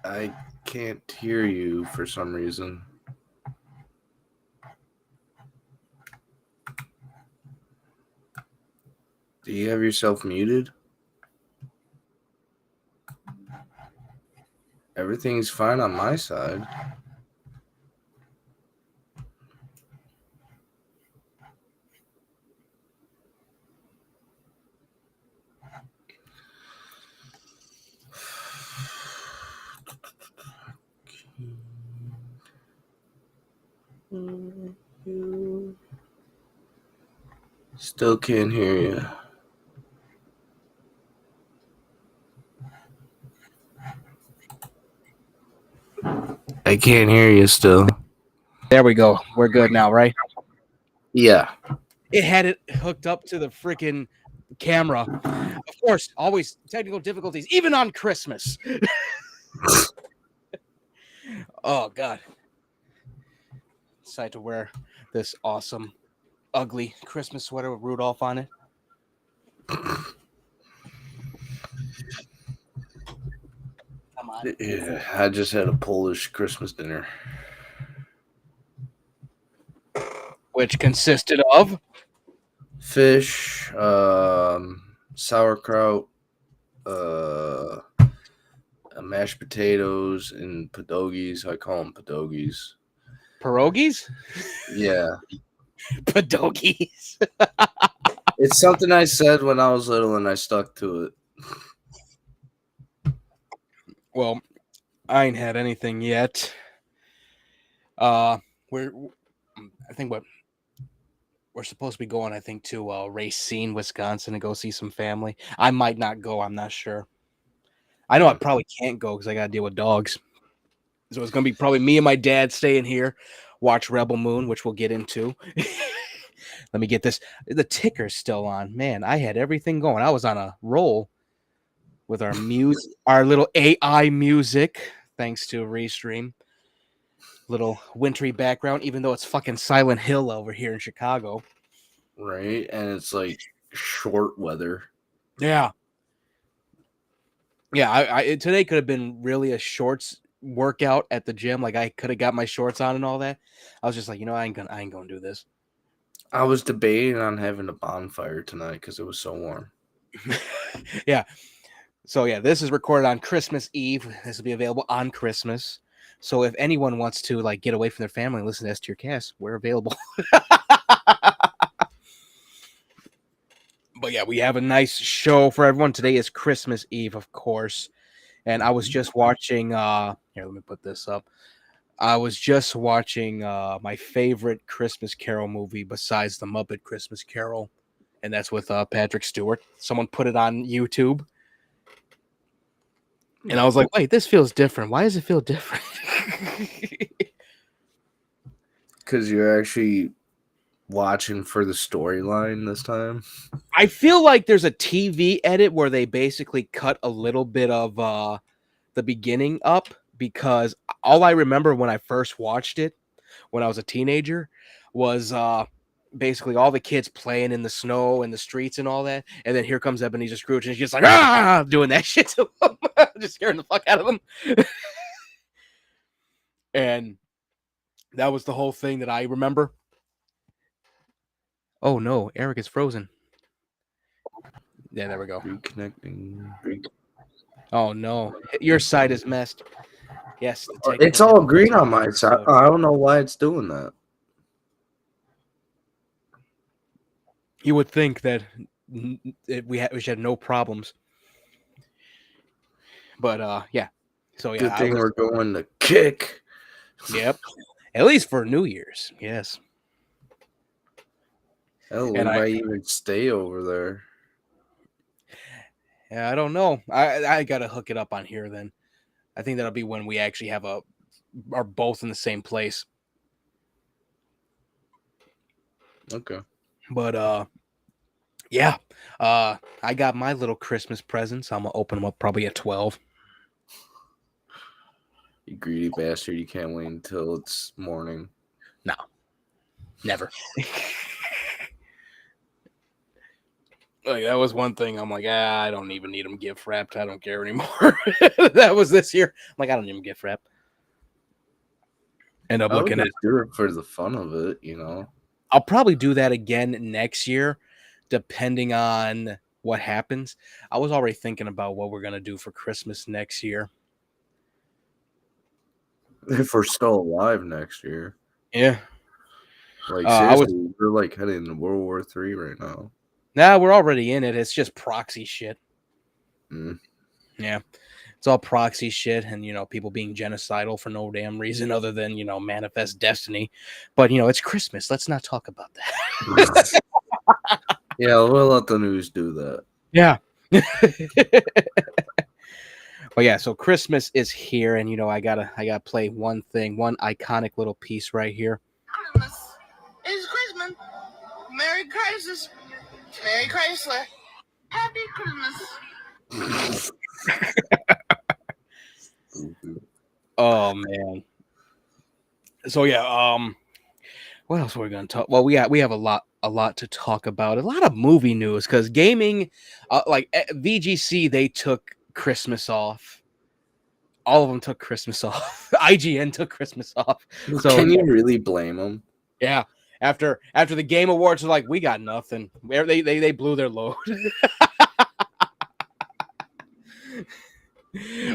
I can't hear you for some reason. Do you have yourself muted? Everything's fine on my side. Still can't hear you. I can't hear you still. There we go. We're good now, right? Yeah. It had it hooked up to the freaking camera. Of course, always technical difficulties, even on Christmas. Oh, God. Decided to wear this awesome, ugly Christmas sweater with Rudolph on it. Come on. Yeah, I just had a Polish Christmas dinner. Which consisted of Fish, sauerkraut, mashed potatoes, and pierogies. I call them pierogies. pierogies? Yeah. Pierogies. It's something I said when I was little, and I stuck to it. Well, I ain't had anything yet. I think we're supposed to be going, I think, to Racine, Wisconsin, to go see some family. I might not go. I'm not sure. I know I probably can't go because I got to deal with dogs. So it's going to be probably me and my dad staying here, watch Rebel Moon, which we'll get into. Let me get this. The ticker's still on. Man, I had everything going. I was on a roll with our music, our little AI music, thanks to Restream. Little wintry background, even though it's fucking Silent Hill over here in Chicago. Right? And it's like short weather. Yeah. Yeah, today could have been really a shorts workout at the gym. Like I could have got my shorts on and all that. I was just like, I ain't gonna do this. I was debating on having a bonfire tonight because it was so warm. Yeah. So yeah, this is recorded on Christmas Eve. This will be available on Christmas. So if anyone wants to like get away from their family and listen to S-TierCast, we're available. But yeah, we have a nice show for everyone. Today is Christmas Eve, of course. And I was just watching here, let me put this up. I was just watching my favorite Christmas Carol movie besides the Muppet Christmas Carol, and that's with Patrick Stewart. Someone put it on YouTube. And I was like, wait, this feels different. Why does it feel different? Because you're actually watching for the storyline this time. I feel like there's a TV edit where they basically cut a little bit of the beginning up, because all I remember when I first watched it when I was a teenager was basically all the kids playing in the snow and the streets and all that. And then here comes Ebenezer Scrooge and he's just like, doing that shit to them. Just scaring the fuck out of them. And that was the whole thing that I remember. Oh no, Eric is frozen. Yeah, there we go. Reconnecting. Oh no, your side is messed. Yes, It's all green on my side. I don't know why it's doing that. You would think that we should have no problems, but yeah. So yeah, good thing we're going to kick. Yep, at least for New Year's. Yes. Hell, we might even stay over there. Yeah, I don't know. I gotta hook it up on here then. I think that'll be when we actually are both in the same place. Okay. But yeah. I got my little Christmas presents. I'm gonna open them up probably at 12. You greedy bastard! You can't wait until it's morning. No, never. Like, that was one thing. I'm like, I don't even need them gift wrapped. I don't care anymore. That was this year. I'm like, I don't even gift wrap. End up I would looking at. just do it for the fun of it, you know. I'll probably do that again next year, depending on what happens. I was already thinking about what we're gonna do for Christmas next year. If we're still alive next year. Yeah. Like I was. seriously, we're like heading to World War III right now. Nah, we're already in it. It's just proxy shit. Mm. Yeah. It's all proxy shit and, people being genocidal for no damn reason other than, manifest destiny. But, it's Christmas. Let's not talk about that. Yeah, we'll let the news do that. Yeah. But yeah, so Christmas is here, and I gotta play one iconic little piece right here. Christmas is Christmas. Merry Christmas. Merry Chrysler. Happy Christmas. Oh man. So yeah, what else are we gonna talk? Well, we have a lot to talk about. A lot of movie news because gaming, like VGC, they took Christmas off. All of them took Christmas off. IGN took Christmas off. So can you really blame them? Yeah. After the Game Awards are like, we got nothing. They blew their load.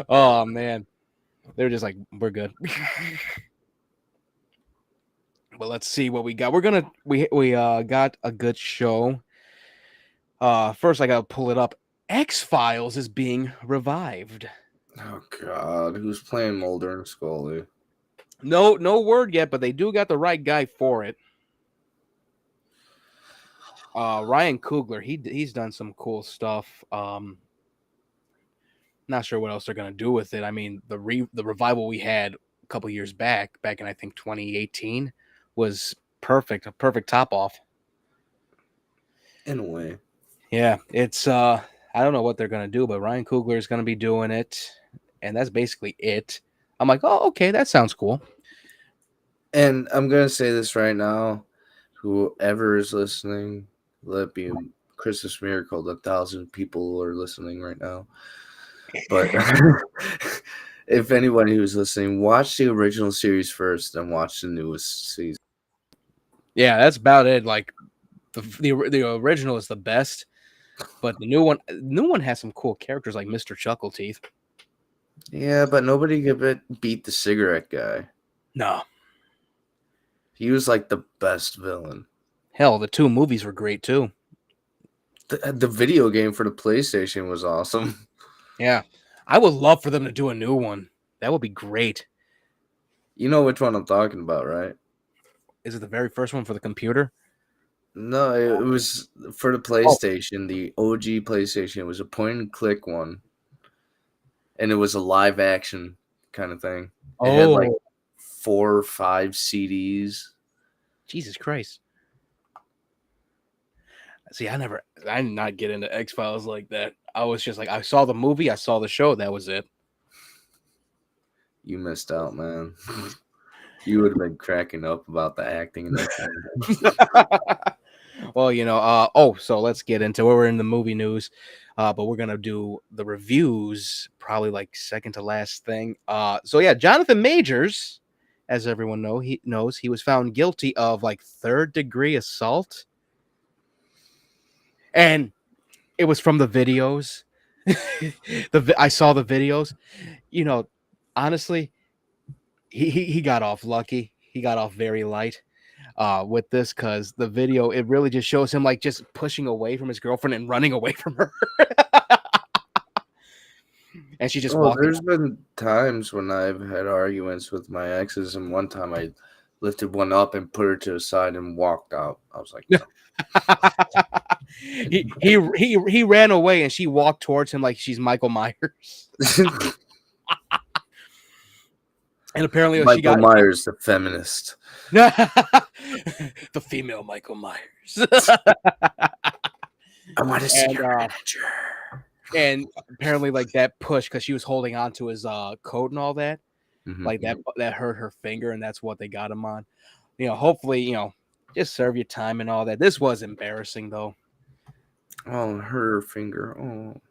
Oh man. They're just like, we're good. But let's see what we got. We got a good show. First I gotta pull it up. X-Files is being revived. Oh God, who's playing Mulder and Scully? No word yet, but they do got the right guy for it. Ryan Coogler, he's done some cool stuff. Not sure what else they're gonna do with it. I mean, the revival we had a couple years back in I think 2018 was perfect, a perfect top off. In a way. Yeah, it's I don't know what they're gonna do, but Ryan Coogler is gonna be doing it, and that's basically it. I'm like, oh, okay, that sounds cool. And I'm gonna say this right now: whoever is listening, let it be a Christmas miracle. 1,000 people are listening right now. But if anyone who's listening, watch the original series first, then watch the newest season. Yeah, that's about it. Like the original is the best, but the new one has some cool characters like Mr. Chuckleteeth. Yeah, but nobody could beat the cigarette guy. No. He was like the best villain. Hell, the two movies were great too. The video game for the PlayStation was awesome. Yeah. I would love for them to do a new one. That would be great. You know which one I'm talking about, right? Is it the very first one for the computer? No, it was for the PlayStation, the OG PlayStation. It was a point and click one. And it was a live action kind of thing. It had like 4 or 5 CDs. Jesus Christ. See, I did not get into X-Files like that. I was just like, I saw the movie, I saw the show, that was it. You missed out, man. You would have been cracking up about the acting in that. Well, so let's get into it. We're in the movie news, but we're gonna do the reviews, probably like second to last thing. So yeah, Jonathan Majors, as everyone knows, he was found guilty of like 3rd-degree assault, and it was from the videos. I saw the videos. Honestly, he got off lucky. He got off very light with this because the video, it really just shows him like just pushing away from his girlfriend and running away from her. And she just walked. There's been times when I've had arguments with my exes, and one time I lifted one up and put her to the side and walked out. I was like, he ran away and she walked towards him like she's Michael Myers. And apparently Michael Myers, the feminist. The female Michael Myers. I want to see your manager. And apparently, like that push, because she was holding on to his coat and all that, like that hurt her finger, and that's what they got him on. Hopefully, just serve your time and all that. This was embarrassing, though. Oh, her finger. Oh.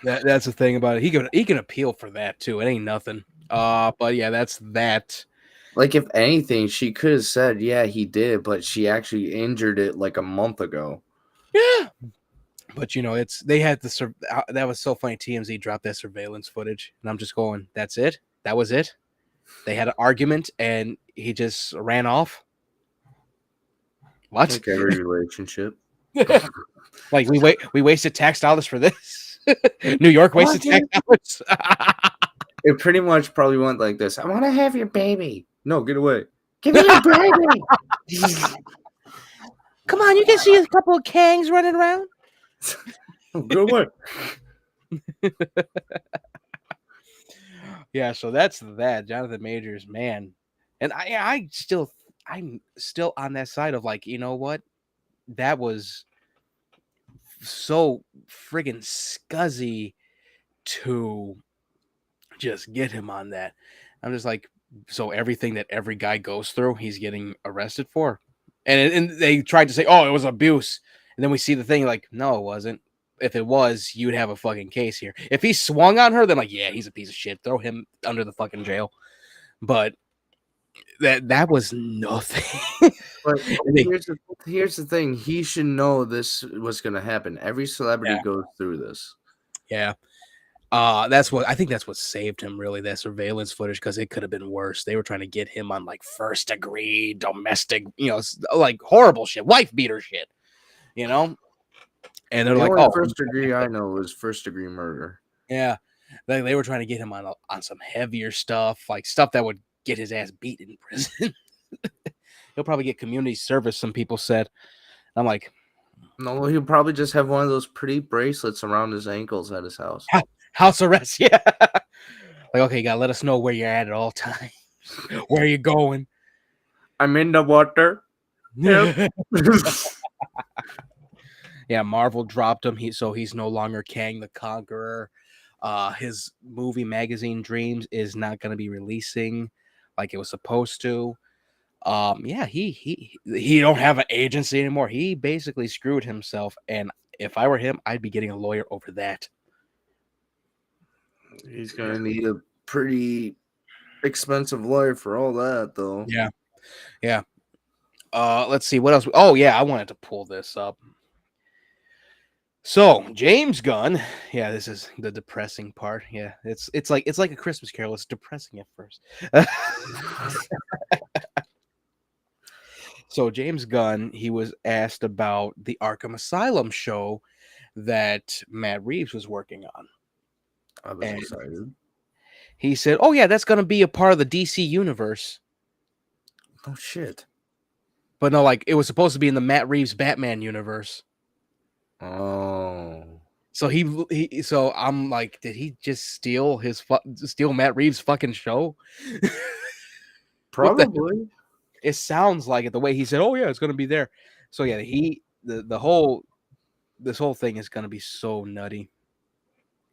That's the thing about it. He can appeal for that too. It ain't nothing. But yeah, that's that. Like, if anything, she could have said, yeah, he did, but she actually injured it like a month ago. Yeah. But they had that was so funny. TMZ dropped that surveillance footage, and I'm just going, that's it. That was it. They had an argument, and he just ran off. What? Like every relationship. Like we wasted tax dollars for this. New York wasted tax dollars. It pretty much probably went like this. I want to have your baby. No, get away. Give me your baby. Come on, you can see a couple of kangs running around. Get away. Yeah, so that's that. Jonathan Majors, man. And I'm still on that side of like, you know what? That was so friggin' scuzzy to just get him on that. I'm just like, so everything that every guy goes through, he's getting arrested for. And they tried to say, oh, it was abuse. And then we see the thing like, no, it wasn't. If it was, you'd have a fucking case here. If he swung on her, then like, yeah, he's a piece of shit. Throw him under the fucking jail. But that was nothing. But here's the thing. He should know this was going to happen. Every celebrity goes through this. Yeah. That's what saved him, really, that surveillance footage, because it could have been worse. They were trying to get him on like first degree domestic, like horrible shit, wife beater shit, And they're The like, only oh, first degree I know was first degree murder. yeah. They were trying to get him on some heavier stuff, like stuff that would get his ass beat in prison. He'll probably get community service, some people said. I'm like, no, he'll probably just have one of those pretty bracelets around his ankles at his house. House arrest, yeah. Like, okay, you gotta let us know where you're at all times. Where are you going? I'm in the water. Yep. Yeah, Marvel dropped him. So he's no longer Kang the Conqueror. His movie magazine Dreams is not going to be releasing like it was supposed to. Yeah, he don't have an agency anymore. He basically screwed himself. And if I were him, I'd be getting a lawyer over that. He's gonna need a pretty expensive lawyer for all that, though. Yeah. Let's see what else. Oh yeah, I wanted to pull this up. So James Gunn, yeah, this is the depressing part. Yeah, it's like a Christmas Carol. It's depressing at first. So James Gunn, he was asked about the Arkham Asylum show that Matt Reeves was working on. I was excited. He said, "Oh yeah, that's going to be a part of the DC universe." Oh shit! But no, like it was supposed to be in the Matt Reeves Batman universe. Oh. So so I'm like, did he just steal Matt Reeves' fucking show? Probably. It sounds like it the way he said, "Oh yeah, it's going to be there." So yeah, this whole thing is going to be so nutty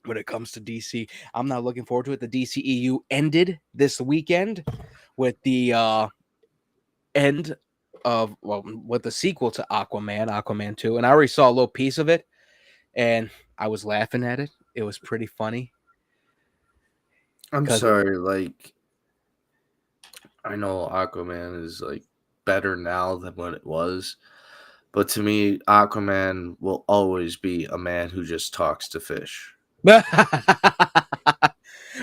when it comes to DC. I'm not looking forward to it. The DCEU ended this weekend with the end of with the sequel to Aquaman 2, and I already saw a little piece of it. And I was laughing at it. It was pretty funny. I'm sorry, like, I know Aquaman is like better now than what it was, but to me, Aquaman will always be a man who just talks to fish.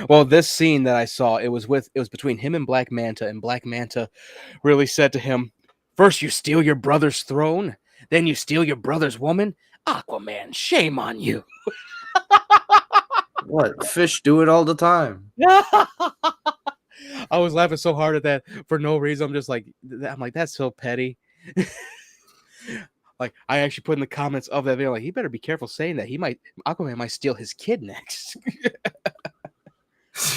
Well, this scene that I saw, it was between him and Black Manta really said to him, "First you steal your brother's throne, then you steal your brother's woman. Aquaman, shame on you." What? Fish do it all the time. I was laughing so hard at that for no reason. I'm like, that's so petty. Like, I actually put in the comments of that video, like, he better be careful saying that. Aquaman might steal his kid next.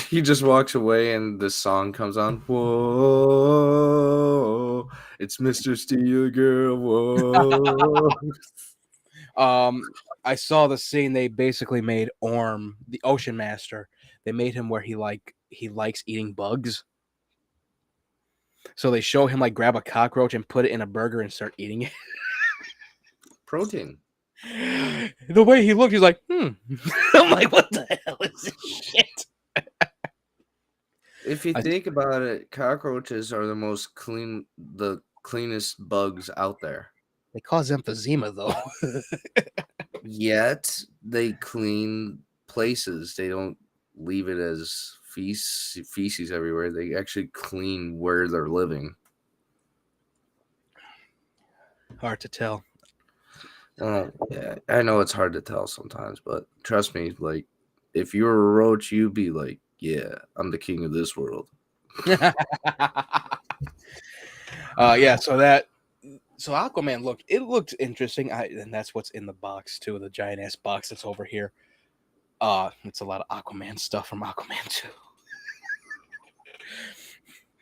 He just walks away and the song comes on. Whoa, it's Mr. Steel Girl. Whoa. I saw the scene. They basically made Orm, the Ocean Master, they made him where he likes eating bugs. So they show him like grab a cockroach and put it in a burger and start eating it. Protein. The way he looked, he's like, I'm like, what the hell is this shit? If you think about it, cockroaches are the cleanest bugs out there. They cause emphysema, though. Yet they clean places. They don't leave it as feces everywhere. They actually clean where they're living. Hard to tell. Yeah, I know it's hard to tell sometimes, but trust me, like if you were a roach, you'd be like, "Yeah, I'm the king of this world." Yeah, so Aquaman looked interesting. And that's what's in the box too, the giant ass box that's over here. It's a lot of Aquaman stuff from Aquaman 2.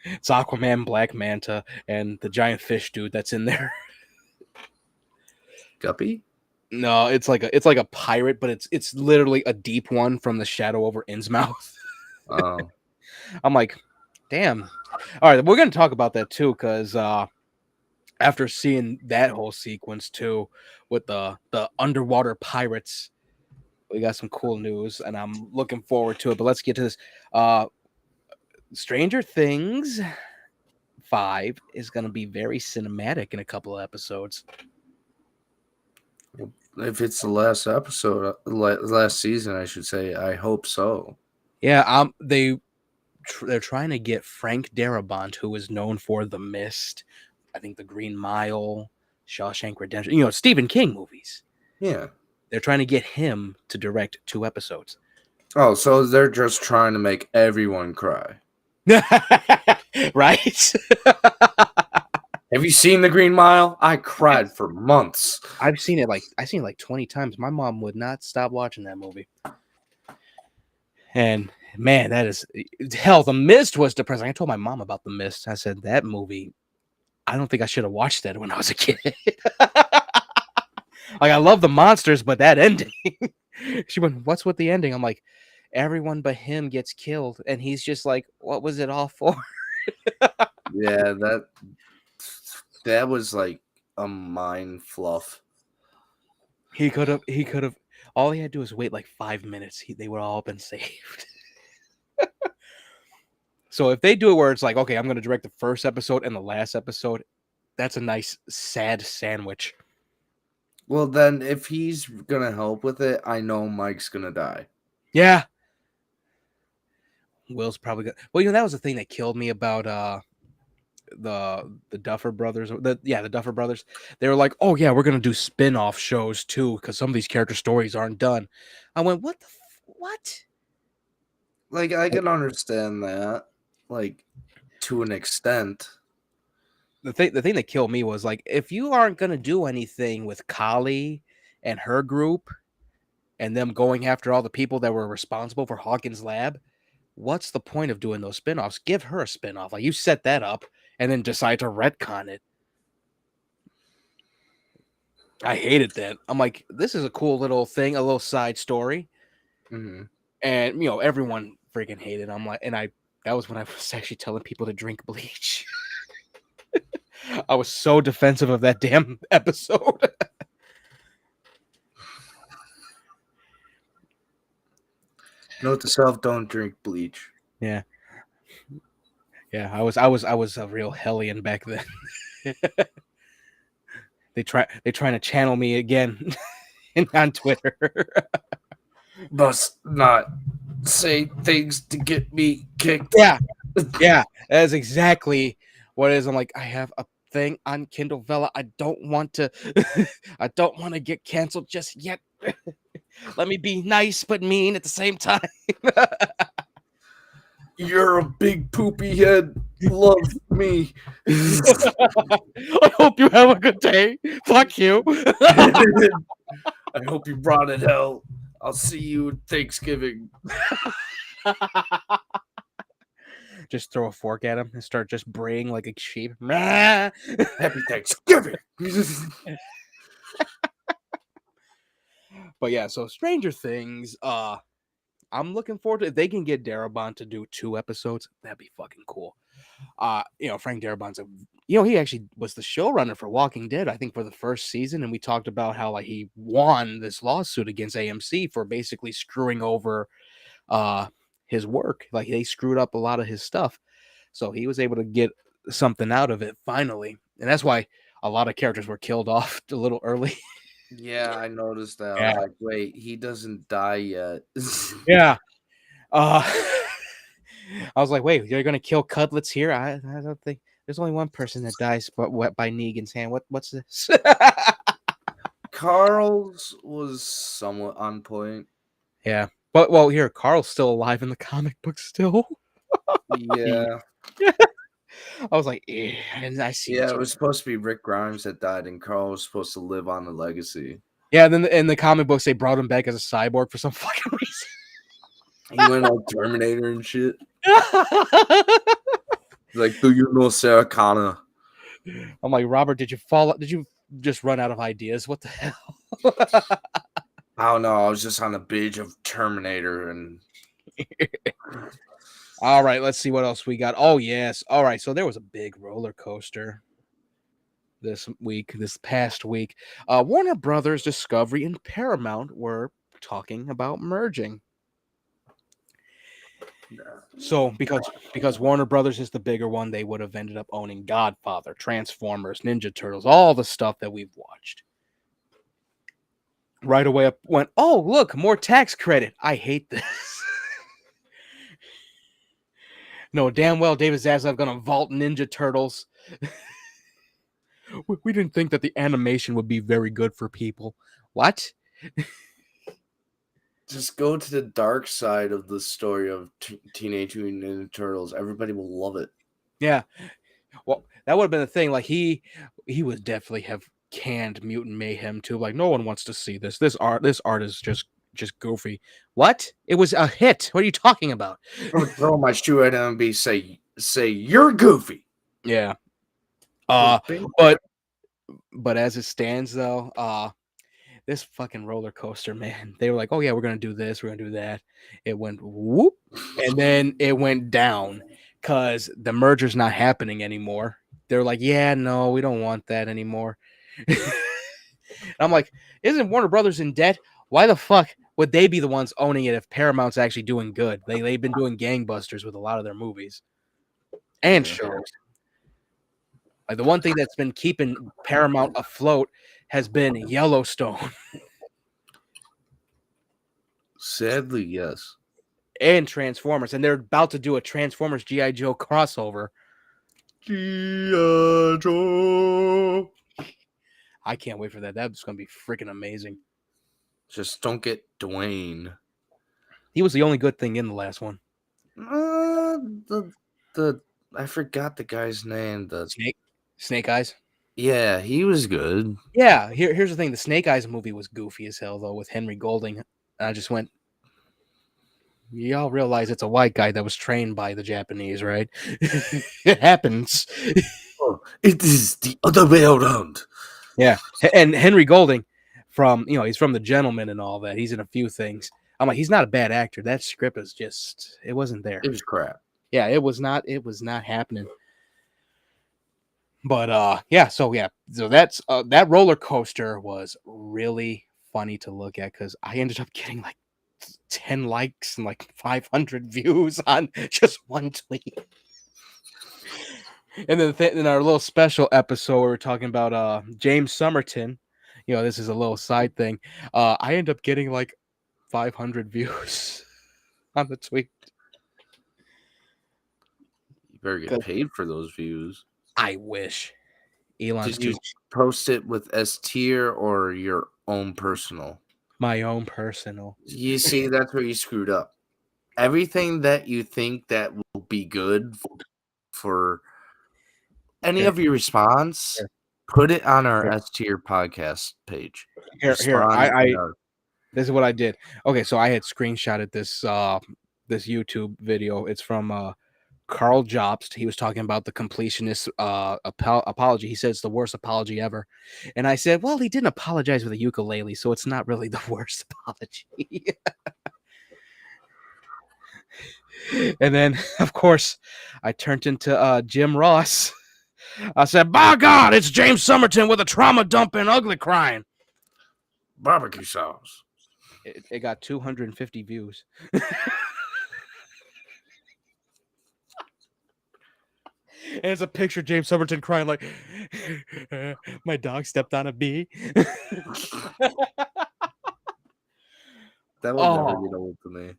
It's Aquaman, Black Manta, and the giant fish dude that's in there. Guppy? No, it's like a pirate, but it's literally a deep one from the shadow over Innsmouth. Oh, I'm like, damn. All right, we're gonna talk about that too, because after seeing that whole sequence too, with the underwater pirates, we got some cool news, and I'm looking forward to it. But let's get to this. Stranger Things 5 is gonna be very cinematic in a couple of episodes. if it's the last episode, last season, I should say. I hope so. Yeah, they're trying to get Frank Darabont, who is known for The Mist, I think The Green Mile, Shawshank Redemption, Stephen King movies. Yeah. They're trying to get him to direct 2 episodes. Oh, so they're just trying to make everyone cry. Right? Have you seen The Green Mile? I cried for months. I've seen it like 20 times. My mom would not stop watching that movie. And man, that is hell. The Mist was depressing. I told my mom about The Mist. I said, that movie, I don't think I should have watched that when I was a kid. Like, I love the monsters, but that ending. She went, what's with the ending? I'm like, everyone but him gets killed. And he's just like, what was it all for? Yeah, that was like a mind fluff. He could have. All he had to do was wait like 5 minutes. They would all been saved. So if they do it where it's like, okay, I'm going to direct the first episode and the last episode, that's a nice sad sandwich. Well, then if he's gonna help with it, I know Mike's gonna die. Yeah. Will's probably good. Well, that was the thing that killed me about the Duffer Brothers. The Duffer Brothers. They were like, oh yeah, we're gonna do spin-off shows too, because some of these character stories aren't done. I went, what? Like, I can understand that, like, to an extent. The thing that killed me was like, if you aren't gonna do anything with Kali and her group and them going after all the people that were responsible for Hawkins' lab, what's the point of doing those spinoffs? Give her a spinoff. Like, you set that up and then decide to retcon it. I hated that. I'm like, this is a cool little thing, a little side story. Mm-hmm. And everyone freaking hated it. I'm like, that was when I was actually telling people to drink bleach. I was so defensive of that damn episode. Note to self: don't drink bleach. Yeah. Yeah, I was a real hellion back then. They trying to channel me again on Twitter. Must not say things to get me kicked. Yeah, that's exactly what it is. I'm like, I have a thing on Kindle Vella. I don't want to get canceled just yet. Let me be nice but mean at the same time. You're a big poopy head. Love me. I hope you have a good day. Fuck you. I hope you brought it hell. I'll see you at Thanksgiving. Just throw a fork at him and start just braying like a sheep. Happy Thanksgiving. But yeah, so Stranger Things, I'm looking forward to, if they can get Darabont to do 2 episodes, that'd be fucking cool. Frank Darabont's a he actually was the showrunner for Walking Dead, I think, for the first season, and we talked about how like he won this lawsuit against AMC for basically screwing over his work. Like they screwed up a lot of his stuff. So he was able to get something out of it finally. And that's why a lot of characters were killed off a little early. Yeah, I noticed that. I Yeah. was like, wait, he doesn't die yet. Yeah. I was like, wait, you're gonna kill Cutlets here? I don't think there's only one person that dies by Negan's hand. What's this? Carl's was somewhat on point. Yeah. But well, here, Carl's still alive in the comic book still. Yeah. I was like, yeah, and I see. Yeah, it was supposed to be Rick Grimes that died, and Carl was supposed to live on the legacy. Yeah, then in the comic books they brought him back as a cyborg for some fucking reason. He went all Terminator and shit. Like, do you know Sarah Connor? I'm like, Robert, did you just run out of ideas? What the hell? I don't know. I was just on a binge of Terminator and All right, let's see what else we got. Oh, yes. All right, so there was a big roller coaster this past week. Warner Brothers, Discovery, and Paramount were talking about merging. So because Warner Brothers is the bigger one, they would have ended up owning Godfather, Transformers, Ninja Turtles, all the stuff that we've watched. Right away up went, oh, look, more tax credit. I hate this. No, damn well David Zaslav gonna vault Ninja Turtles. We didn't think that the animation would be very good for people. What? just go to the dark side of the story of Teenage Mutant Ninja Turtles. Everybody will love it. Yeah. Well, that would have been the thing. Like he would definitely have canned Mutant Mayhem too. Like no one wants to see this. This art is just goofy. What? It was a hit. What are you talking about? I would throw my shoe at him and be say you're goofy. Yeah. But as it stands though, this fucking roller coaster, man. They were like, oh yeah, we're gonna do this, we're gonna do that. It went whoop, and then it went down because the merger's not happening anymore. They're like, yeah, no, we don't want that anymore. I'm like, isn't Warner Brothers in debt? Why the fuck would they be the ones owning it if Paramount's actually doing good? They've been doing gangbusters with a lot of their movies and shows. Like the one thing that's been keeping Paramount afloat has been Yellowstone. Sadly, yes. And Transformers. And they're about to do a Transformers G.I. Joe crossover. G.I. Joe. I can't wait for that. That's going to be freaking amazing. Just don't get Dwayne. He was the only good thing in the last one. I forgot the guy's name. The Snake Eyes. Yeah, he was good. Yeah, here's the thing. The Snake Eyes movie was goofy as hell, though, with Henry Golding. I just went, y'all realize it's a white guy that was trained by the Japanese, right? It happens. Oh, it is the other way around. Yeah, and Henry Golding, he's from The Gentleman and all that. He's in a few things. I'm like, he's not a bad actor. That script is just, it wasn't there. It was crap. Yeah, it was not happening. But so that's that roller coaster was really funny to look at because I ended up getting like 10 likes and like 500 views on just one tweet. And then in our little special episode, we were talking about James Somerton. This is a little side thing. I end up getting like 500 views on the tweet. You better get paid for those views. I wish. Elon's Did you post it with S-Tier or your own personal? My own personal. You see, that's where you screwed up. Everything that you think that will be good for any of your response, put it on our S-Tier podcast page. Here, this is what I did. Okay, so I had screenshotted this this YouTube video. It's from Carl Jobst. He was talking about the completionist apology. He said it's the worst apology ever. And I said, well, he didn't apologize with a ukulele, so it's not really the worst apology. And then, of course, I turned into Jim Ross. I said, by God, it's James Somerton with a trauma dump and ugly crying. Barbecue sauce. It got 250 views. And it's a picture of James Somerton crying like, my dog stepped on a bee. That would never get old to me.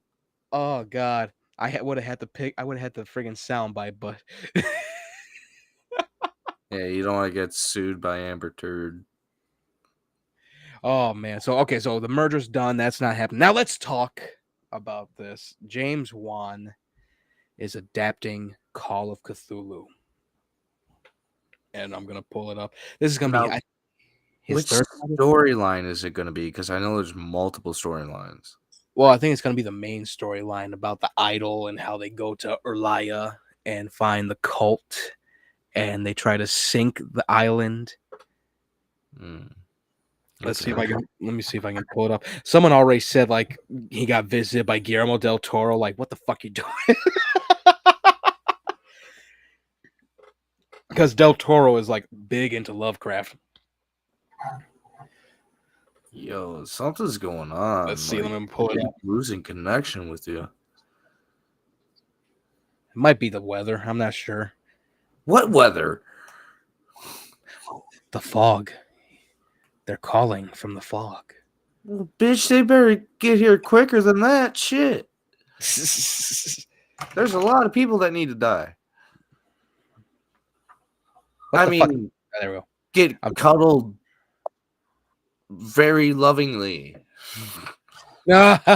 Oh God, would have had to pick. I would have had the friggin' soundbite, but Yeah, you don't want to get sued by Amber Turd. oh man. So okay, so the merger's done. That's not happening. Now let's talk about this. James Wan is adapting Call of Cthulhu, and I'm gonna pull it up. This is gonna Now, be his which third. storyline is it going to be? Because I know there's multiple storylines. Well, I think it's gonna be the main storyline about the idol and how they go to Urlaya and find the cult, and they try to sink the island. Let's see if I can. Let me see if I can pull it up. Someone already said like he got visited by Guillermo del Toro. Like, what the fuck you doing? Because del Toro is like big into Lovecraft. Yo, something's going on. Let's see. Let me pull it up. Losing connection with you. It might be the weather. I'm not sure. What weather? The fog. They're calling from the fog. Well, bitch, they better get here quicker than that. Shit. There's a lot of people that need to die. What I the fuck? mean, There we go. get cuddled very lovingly. There's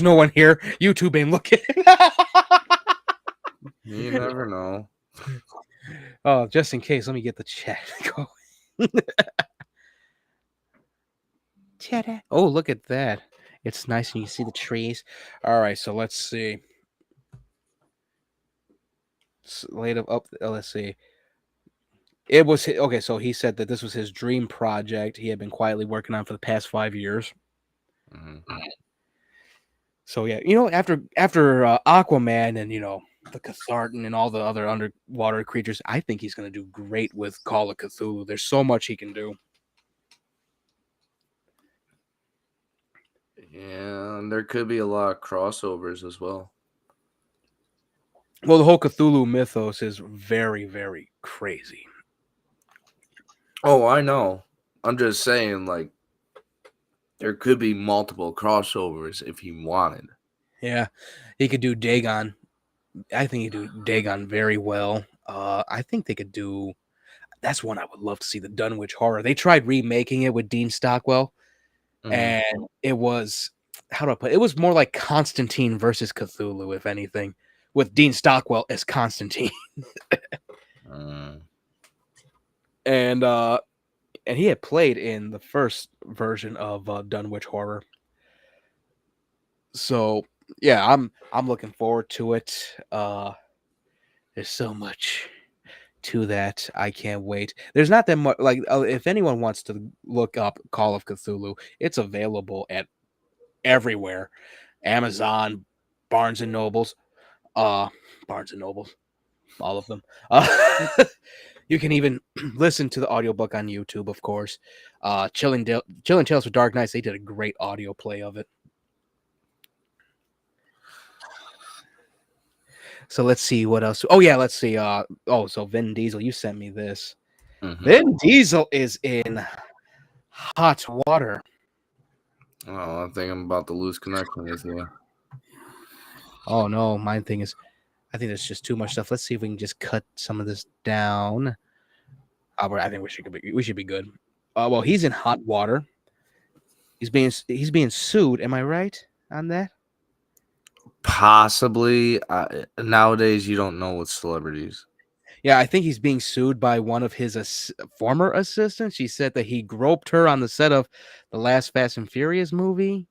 no one here. YouTube ain't looking. You never know. Oh, just in case, let me get the chat going. Oh, look at that. It's nice and you see the trees. All right, so let's see. Let's see. It was okay. So he said that this was his dream project. He had been quietly working on for the past 5 years. Mm-hmm. So yeah, after Aquaman and the Cathartan and all the other underwater creatures, I think he's going to do great with Call of Cthulhu. There's so much he can do. Yeah, and there could be a lot of crossovers as well. Well, the whole Cthulhu mythos is very, very crazy. Oh, I know. I'm just saying, like, there could be multiple crossovers if he wanted. Yeah, he could do Dagon. I think he could do Dagon very well. I think they could do. That's one I would love to see, the Dunwich Horror. They tried remaking it with Dean Stockwell, and it was how do I put it? It was more like Constantine versus Cthulhu, if anything, with Dean Stockwell as Constantine. And he had played in the first version of Dunwich Horror. So yeah, I'm looking forward to it. There's so much to that. I can't wait. There's not that much. Like, if anyone wants to look up Call of Cthulhu, it's available at everywhere. Amazon, Barnes and Nobles, all of them. You can even listen to the audiobook on YouTube, of course. Chilling Tales for Dark Nights, they did a great audio play of it. So let's see what else. Oh yeah, let's see. So Vin Diesel, you sent me this. Vin Diesel is in hot water. Oh, I think I'm about to lose connection with you. Oh no, my thing is, I think there's just too much stuff. Let's see if we can just cut some of this down. I think we should be good. Well, he's in hot water. He's being sued. Am I right on that? Possibly. Nowadays, you don't know with celebrities. Yeah, I think he's being sued by one of his former assistants. She said that he groped her on the set of the last Fast and Furious movie.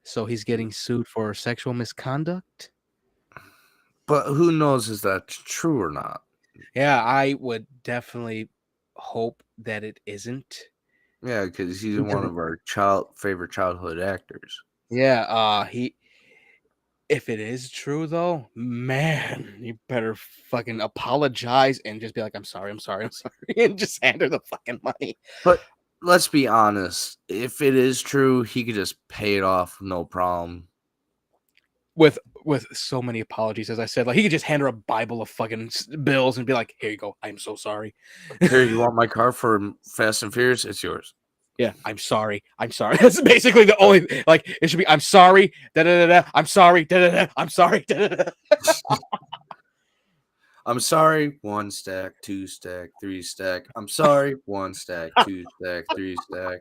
So he's getting sued for sexual misconduct. But who knows is that true or not? Yeah, I would definitely hope that it isn't. Yeah, because he's one of our favorite childhood actors. Yeah, If it is true, though, man, you better fucking apologize and just be like, I'm sorry, and just hand her the fucking money. But let's be honest. If it is true, he could just pay it off, no problem. With so many apologies, as I said, like he could just hand her a Bible of fucking bills and be like, "Here you go. I'm so sorry." Here, you want my car for Fast and Furious? It's yours. Yeah, I'm sorry. That's basically the only like it should be. I'm sorry. Da da da da. I'm sorry. Da da da. I'm sorry. Da da da. I'm sorry. 1 stack, 2 stack, 3 stack. I'm sorry. 1 stack, 2 stack, 3 stack.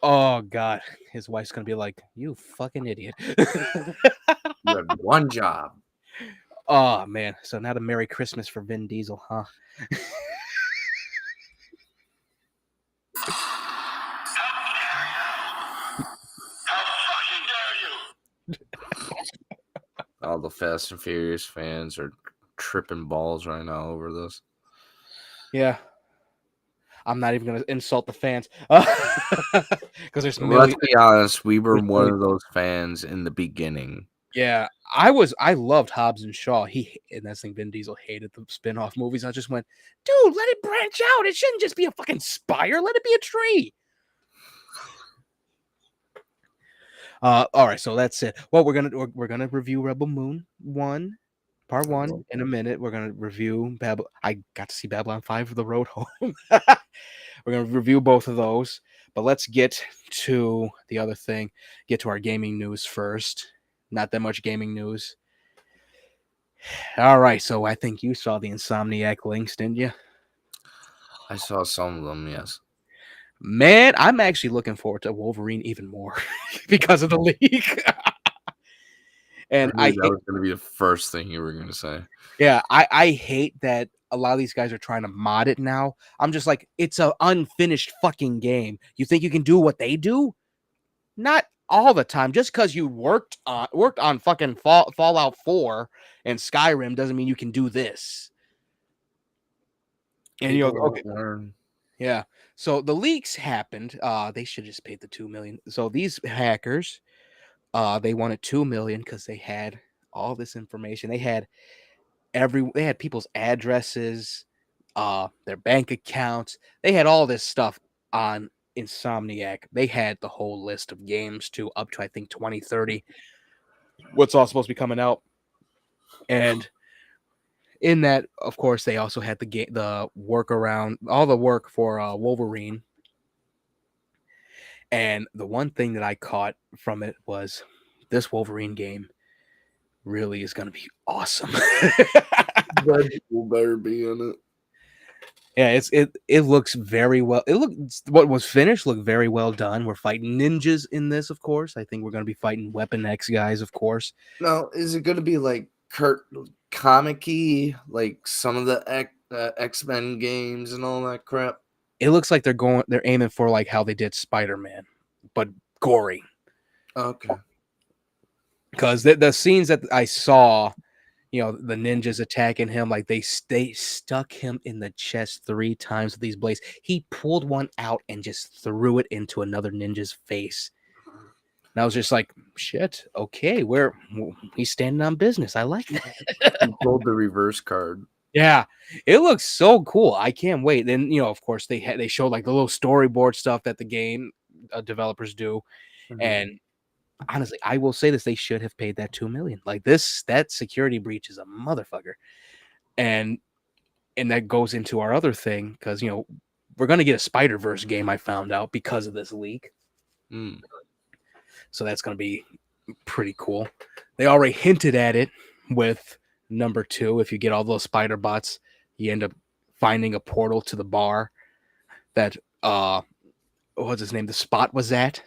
Oh God, his wife's gonna be like, "You fucking idiot." You had one job. Oh man, so now the Merry Christmas for Vin Diesel, huh? All the Fast and Furious fans are tripping balls right now over this. Yeah. I'm not even going to insult the fans because there's Let's millions. be honest, we were there's one millions. of those fans in the beginning. Yeah, I loved Hobbs and Shaw. And that's the thing, Vin Diesel hated the spin-off movies. I just went, dude, let it branch out. It shouldn't just be a fucking spire. Let it be a tree. All right, so that's it. Well, we're gonna review Rebel Moon 1, Part 1 in a minute. We're gonna review Babylon. I got to see Babylon 5 for the road home. We're gonna review both of those, but let's get to the other thing. Get to our gaming news first. Not that much gaming news. All right, so I think you saw the Insomniac links, didn't you? I saw some of them, yes. Man, I'm actually looking forward to Wolverine even more because of the leak. And I knew that was going to be the first thing you were going to say. Yeah, I hate that a lot of these guys are trying to mod it now. I'm just like, it's an unfinished fucking game. You think you can do what they do? Not all the time. Just because you worked on fucking Fallout 4 and Skyrim doesn't mean you can do this. And you know, okay, yeah. So the leaks happened. They should just paid the $2 million. So these hackers, they wanted $2 million because they had all this information. They had people's addresses, their bank accounts. They had all this stuff on Insomniac. They had the whole list of games too, up to I think 2030. What's all supposed to be coming out, and in that, of course, they also had the workaround, all the work for Wolverine. And the one thing that I caught from it was this Wolverine game really is going to be awesome. Deadpool better be in it. Yeah, it looks very well. What was finished looked very well done. We're fighting ninjas in this, of course. I think we're going to be fighting Weapon X guys, of course. Now, is it going to be like comic-y, like some of the X-Men games and all that crap? It looks like they're aiming for like how they did Spider-Man, but gory. Okay. Because the scenes that I saw, you know, the ninjas attacking him, like they stuck him in the chest 3 times with these blades. He pulled one out and just threw it into another ninja's face. And I was just like, shit, okay, he's standing on business. I like that. He pulled the reverse card. Yeah, it looks so cool. I can't wait. Then, you know, of course, they showed like the little storyboard stuff that the game developers do. Mm-hmm. And honestly, I will say this: they should have paid that $2 million. Like that security breach is a motherfucker, and that goes into our other thing because you know we're gonna get a Spider-Verse game. I found out because of this leak, so that's gonna be pretty cool. They already hinted at it with number 2. If you get all those spider bots, you end up finding a portal to the bar that what's his name? The Spot was at.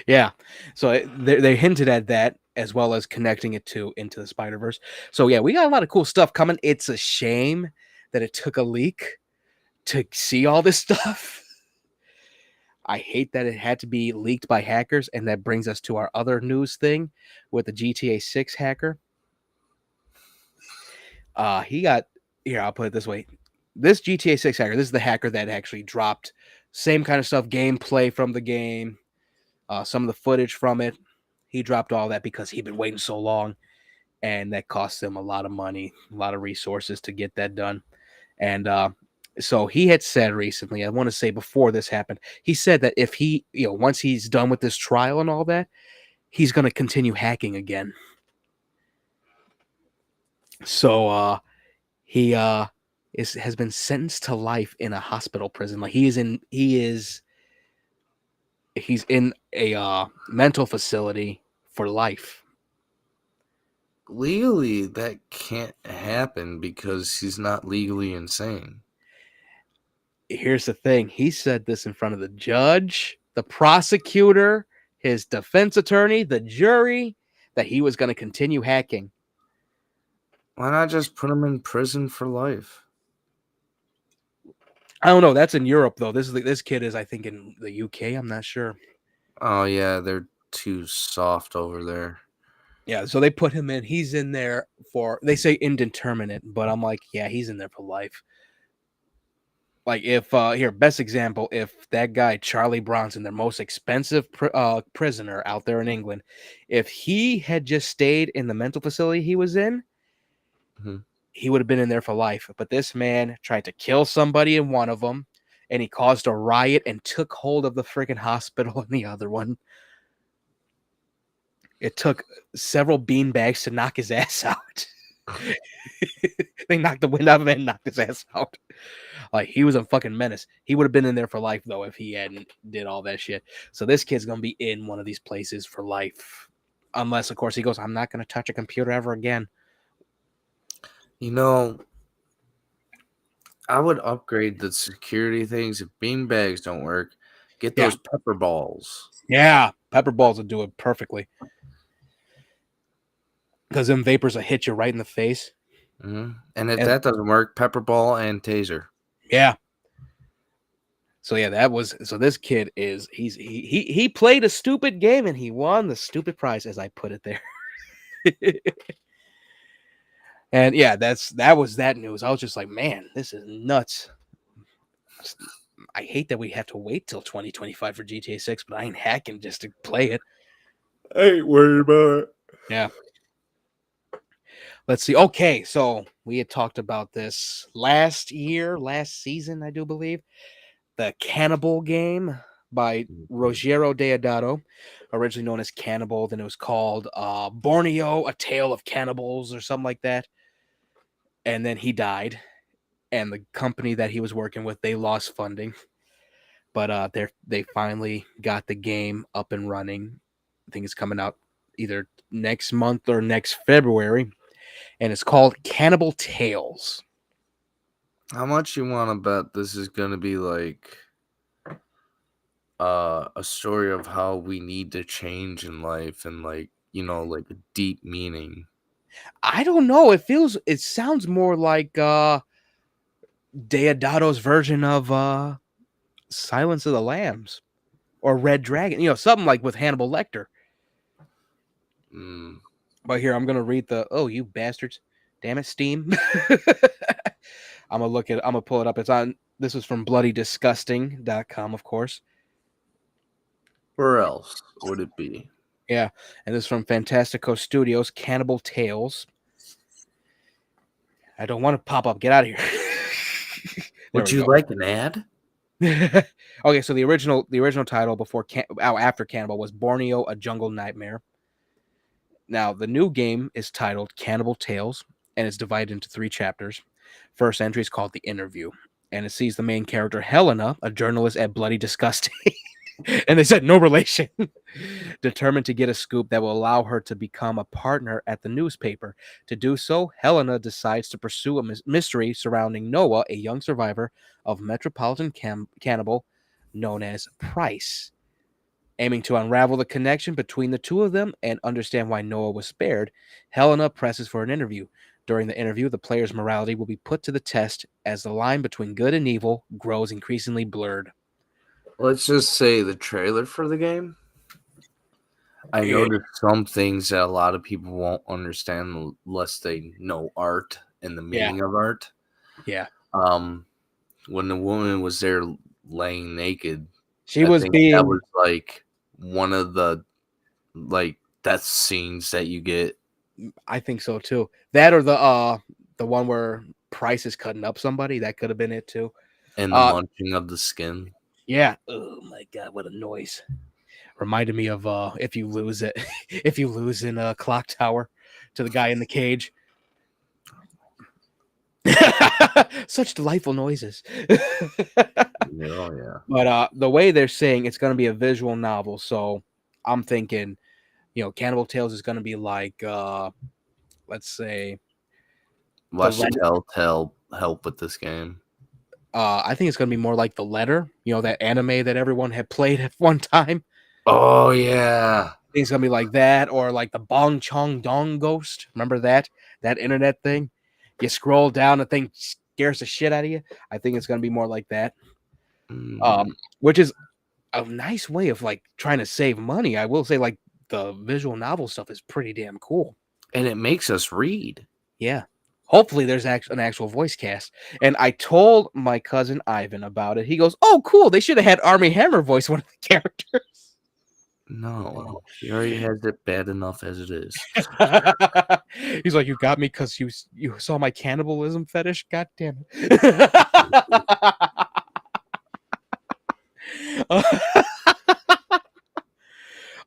Yeah, so they hinted at that as well as connecting it into the Spider-Verse. So yeah, we got a lot of cool stuff coming. It's a shame that it took a leak to see all this stuff. I hate that it had to be leaked by hackers, and that brings us to our other news thing with the GTA6 hacker. He got here. I'll put it this way: this GTA6 hacker, this is the hacker that actually dropped same kind of stuff, gameplay from the game. Some of the footage from it, He dropped all that because he'd been waiting so long, and that cost him a lot of money, a lot of resources to get that done. And so he had said recently, I want to say before this happened, he said that if he, once he's done with this trial and all that, he's going to continue hacking again. So he has been sentenced to life in a hospital prison. Like he's in a mental facility for life. Legally, that can't happen because he's not legally insane. Here's the thing. He said this in front of the judge, the prosecutor, his defense attorney, the jury, that he was going to continue hacking. Why not just put him in prison for life? I don't know. That's in Europe, though. This kid is, I think, in the UK. I'm not sure. Oh, yeah, they're too soft over there. Yeah, so they put him in. He's in there for, they say indeterminate, but I'm like, yeah, he's in there for life. Like if best example, if that guy Charlie Bronson, their most expensive prisoner out there in England, if he had just stayed in the mental facility he was in, he would have been in there for life. But this man tried to kill somebody in one of them, and he caused a riot and took hold of the freaking hospital in the other one. It took several beanbags to knock his ass out. They knocked the wind out of him and knocked his ass out. Like, he was a fucking menace. He would have been in there for life, though, if he hadn't did all that shit. So this kid's going to be in one of these places for life. Unless, of course, he goes, I'm not going to touch a computer ever again. You know, I would upgrade the security things. If beanbags don't work, get those pepper balls. Yeah, pepper balls would do it perfectly. Because them vapors will hit you right in the face. Mm-hmm. And if that doesn't work, pepper ball and taser. Yeah. So yeah, this kid is he played a stupid game and he won the stupid prize, as I put it there. And yeah, that was that news. I was just like, man, this is nuts. I hate that we have to wait till 2025 for GTA 6, but I ain't hacking just to play it. I ain't worried about it. Yeah. Let's see. Okay, so we had talked about this last season, I do believe. The Cannibal game by Rogero Deodato, originally known as Cannibal. Then it was called Borneo, A Tale of Cannibals or something like that. And then he died. And the company that he was working with, they lost funding. But they finally got the game up and running. I think it's coming out either next month or next February. And it's called Cannibal Tales. How much you want to bet this is going to be like a story of how we need to change in life and like a deep meaning? I don't know. It sounds more like Deodato's version of Silence of the Lambs or Red Dragon, something like with Hannibal Lecter. But here, I'm going to read you bastards. Damn it, Steam. I'm going to pull it up. This is from bloodydisgusting.com, of course. Where else would it be? Yeah, and this is from Fantastico Studios, Cannibal Tales. I don't want to pop up. Get out of here. Would you like an ad? Okay, so the original title after Cannibal was Borneo: A Jungle Nightmare. Now, the new game is titled Cannibal Tales, and it's divided into 3 chapters. First entry is called The Interview, and it sees the main character, Helena, a journalist at Bloody Disgusting, and they said no relation, determined to get a scoop that will allow her to become a partner at the newspaper. To do so, Helena decides to pursue a mystery surrounding Noah, a young survivor of metropolitan cannibal known as Price. Aiming to unravel the connection between the two of them and understand why Noah was spared, Helena presses for an interview. During the interview, the player's morality will be put to the test as the line between good and evil grows increasingly blurred. Let's just say the trailer for the game. I noticed some things that a lot of people won't understand unless they know art and the meaning of art. Yeah. When the woman was there laying naked, that was like one of the death scenes that you get. I think so too. That or the one where Price is cutting up somebody. That could have been it too. And the munching of the skin. Yeah. Oh my god, what a noise! Reminded me of if you lose it, if you lose in a Clock Tower to the guy in the cage. Such delightful noises. Oh yeah. But the way they're saying it's going to be a visual novel, so I'm thinking, Cannibal Tales is going to be like, let's say, Watch Telltale help with this game. I think it's going to be more like The Letter, that anime that everyone had played at one time. Oh yeah. I think it's going to be like that, or like the Bong Chong Dong Ghost. Remember that internet thing? You scroll down, the thing scares the shit out of you. I think it's going to be more like that. Which is a nice way of like trying to save money. I will say, like, the visual novel stuff is pretty damn cool, and it makes us read. Yeah, hopefully there's an actual voice cast. And I told my cousin Ivan about it. He goes, "Oh, cool! They should have had Armie Hammer voice one of the characters." No, he already has it bad enough as it is. He's like, "You got me because you saw my cannibalism fetish. God damn it."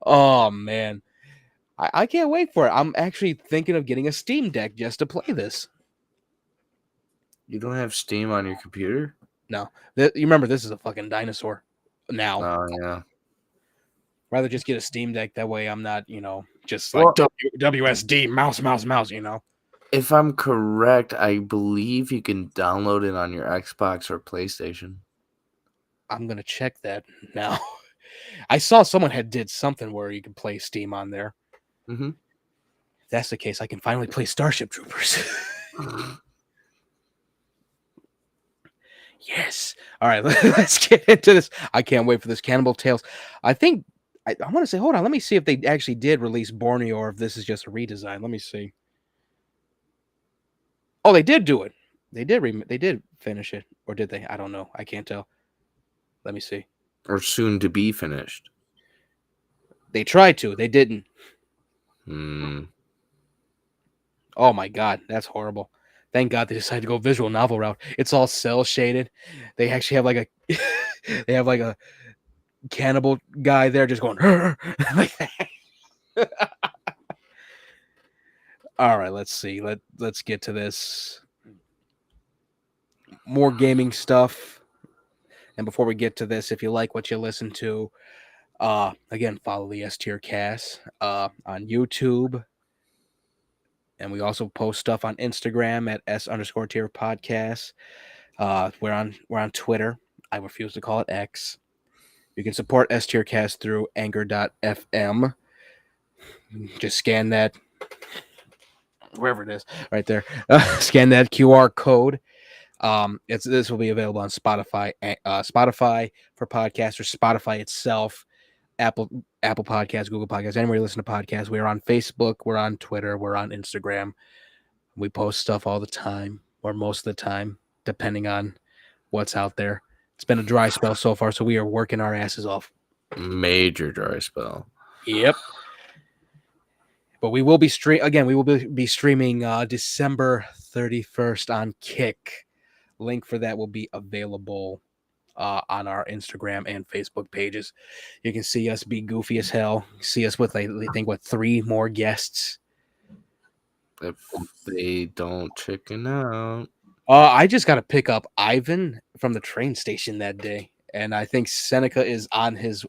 Oh man, I can't wait for it. I'm actually thinking of getting a Steam Deck just to play this. You don't have Steam on your computer? No, you remember this is a fucking dinosaur. Now, oh yeah. Rather just get a Steam Deck. That way, I'm not, just like WSD mouse. If I'm correct, I believe you can download it on your Xbox or PlayStation. I'm gonna check that now. I saw someone did something where you can play Steam on there. Mm-hmm. If that's the case, I can finally play Starship Troopers. Yes. All right, let's get into this. I can't wait for this Cannibal Tales. I think I want to say, hold on, let me see if they actually did release Borneo or if this is just a redesign. Let me see. Oh, they did do it. They did finish it, or did they? I don't know. I can't tell. Let me see. Or soon to be finished. They tried to. They didn't. Oh my god, that's horrible. Thank God they decided to go visual novel route. It's all cell shaded. They actually have like a cannibal guy there just going like that. All right, let's see. Let's get to this. More gaming stuff. And before we get to this, if you like what you listen to, again, follow the S-TierCast on YouTube. And we also post stuff on Instagram at S_tier_podcast. We're on Twitter. I refuse to call it X. You can support S-TierCast through anchor.fm. Just scan that, wherever it is, right there. Scan that QR code. This will be available on Spotify, Spotify for podcasts, or Spotify itself, Apple Podcasts, Google Podcasts, anywhere you listen to podcasts. We're on Facebook, we're on Twitter, we're on Instagram. We post stuff all the time, or most of the time, depending on what's out there. It's been a dry spell so far, so we are working our asses off. Major dry spell. Yep. But we will be streaming December 31st on Kick. Link for that will be available on our Instagram and Facebook pages. You can see us be goofy as hell. See us with, I think, 3 more guests. If they don't chicken out. I just got to pick up Ivan from the train station that day. And I think Seneca is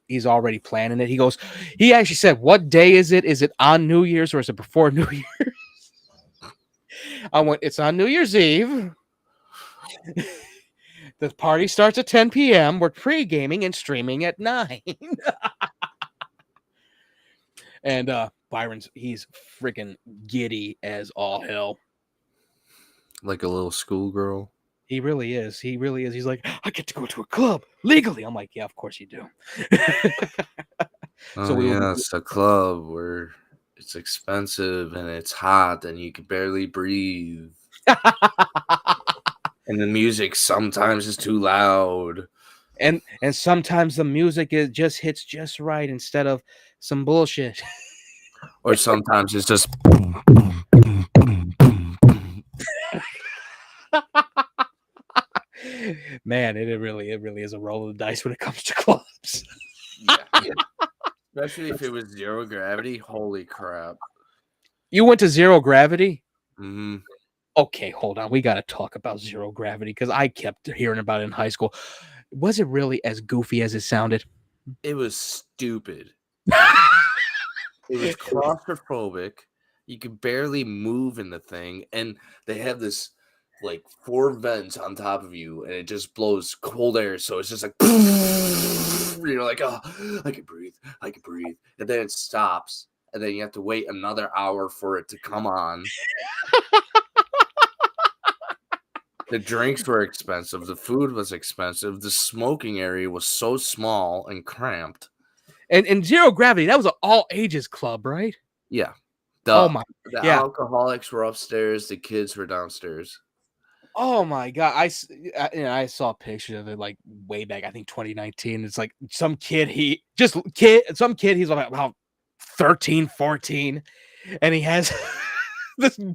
he's already planning it. He actually said, "What day is it? Is it on New Year's or is it before New Year's?" I went, "It's on New Year's Eve. The party starts at 10 p.m. We're pre-gaming and streaming at 9. And he's freaking giddy as all hell. Like a little schoolgirl. He really is. He's like, "I get to go to a club legally." I'm like, "Yeah, of course you do." It's a club where it's expensive and it's hot and you can barely breathe. And the music sometimes is too loud. And sometimes the music just hits just right instead of some bullshit. Or sometimes it's just boom, boom, boom, boom, boom, boom. Man, it really is a roll of the dice when it comes to clubs. Yeah. Especially if it was zero gravity. Holy crap. You went to Zero Gravity? Mm-hmm. Okay, hold on. We got to talk about Zero Gravity because I kept hearing about it in high school. Was it really as goofy as it sounded? It was stupid. It was claustrophobic. You could barely move in the thing, and they have this like 4 vents on top of you, and it just blows cold air. So it's just like you're like, oh, I can breathe, and then it stops, and then you have to wait another hour for it to come on. The drinks were expensive. The food was expensive. The smoking area was so small and cramped. And Zero Gravity, that was an all ages club, right? Yeah. Oh The my, the yeah. alcoholics were upstairs. The kids were downstairs. Oh my god, I saw a picture of it like way back. I think 2019. It's like some kid. Some kid. He's about 13, 14, and he has the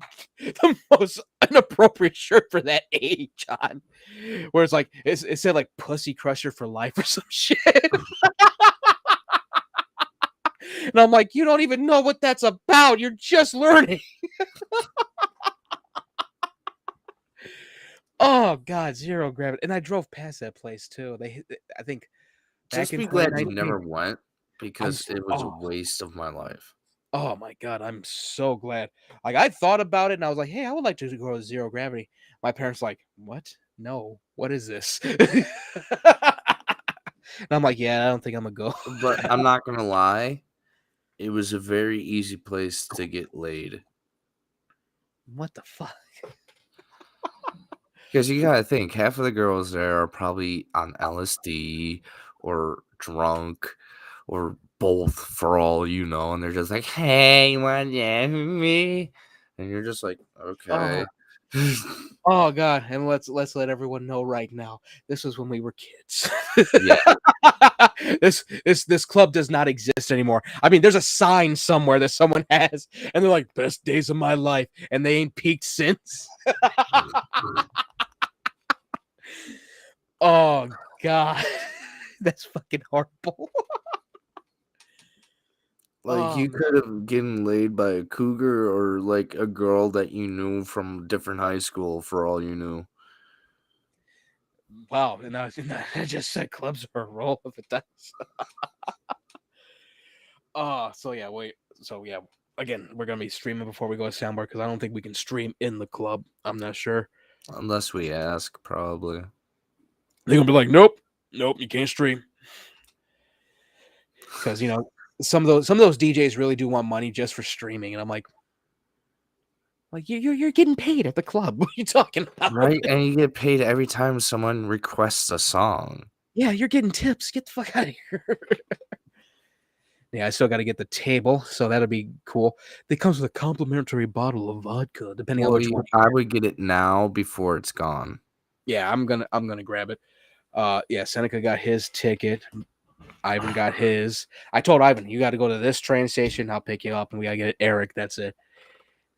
most inappropriate shirt for that age on, where it's like it said like "Pussy Crusher for Life" or some shit. And I'm like, you don't even know what that's about. You're just learning. Oh God, Zero Gravity. And I drove past that place too. I think back Just in be glad you 2019. never went because so- it was a oh, waste of my life. oh my God, I'm so glad. Like I thought about it and I was like, hey, I would like to go to Zero Gravity. My parents like, what? No, what is this? And I'm like, yeah, I don't think I'm gonna go. But I'm not gonna lie, it was a very easy place to get laid. What the fuck? Because you gotta think, half of the girls there are probably on LSD or drunk or both for all you know, and they're just like, hey, you wanna dance with me? And you're just like, okay. Oh God, and let's let everyone know right now. This was when we were kids. Yeah. This club does not exist anymore. I mean, there's a sign somewhere that someone has, and they're like, "Best days of my life," and they ain't peaked since. Oh God, that's fucking horrible. Like you could have gotten laid by a cougar or like a girl that you knew from different high school for all you knew. Wow, and I just said clubs are a roll of the dice. So yeah, wait. So yeah, again, we're gonna be streaming before we go to soundbar because I don't think we can stream in the club. I'm not sure. Unless we ask, probably. They're gonna be like, nope, you can't stream. Because some of those DJs really do want money just for streaming, and I'm like you're getting paid at the club. What are you talking about? Right? And you get paid every time someone requests a song. Yeah, you're getting tips. Get the fuck out of here. Yeah, I still got to get the table, so that'll be cool. It comes with a complimentary bottle of vodka, depending on which one. I would get it now before it's gone. Yeah, I'm gonna grab it. Yeah, Seneca got his ticket. Ivan got his. I told Ivan, you got to go to this train station. I'll pick you up, and we gotta get Eric. That's it.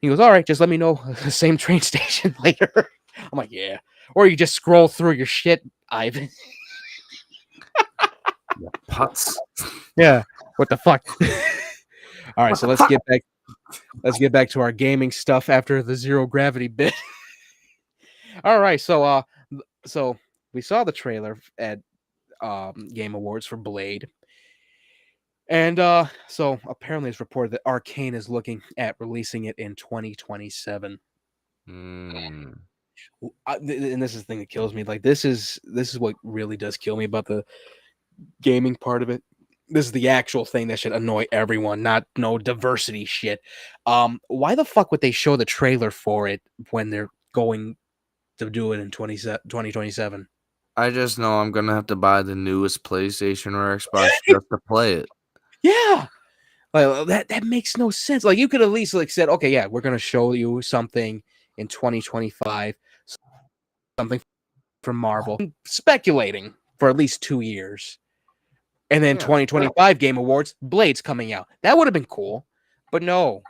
He goes, all right, just let me know the same train station later. I'm like, yeah. Or you just scroll through your shit, Ivan. Putz. Yeah. What the fuck? All right, so let's get back to our gaming stuff after the Zero Gravity bit. All right, so we saw the trailer at Game Awards for Blade. And so apparently it's reported that Arcane is looking at releasing it in 2027. Mm. And this is the thing that kills me. Like this is what really does kill me about the gaming part of it. This is the actual thing that should annoy everyone, not no diversity shit. Why the fuck would they show the trailer for it when they're going to do it in 2027? I just know I'm gonna have to buy the newest PlayStation or Xbox just to play it. Yeah. Like that makes no sense. Like you could at least like said, okay, yeah, we're gonna show you something in 2025, something from Marvel. I'm speculating for at least 2 years. And then 2025 Game Awards, Blade's coming out. That would have been cool. But no,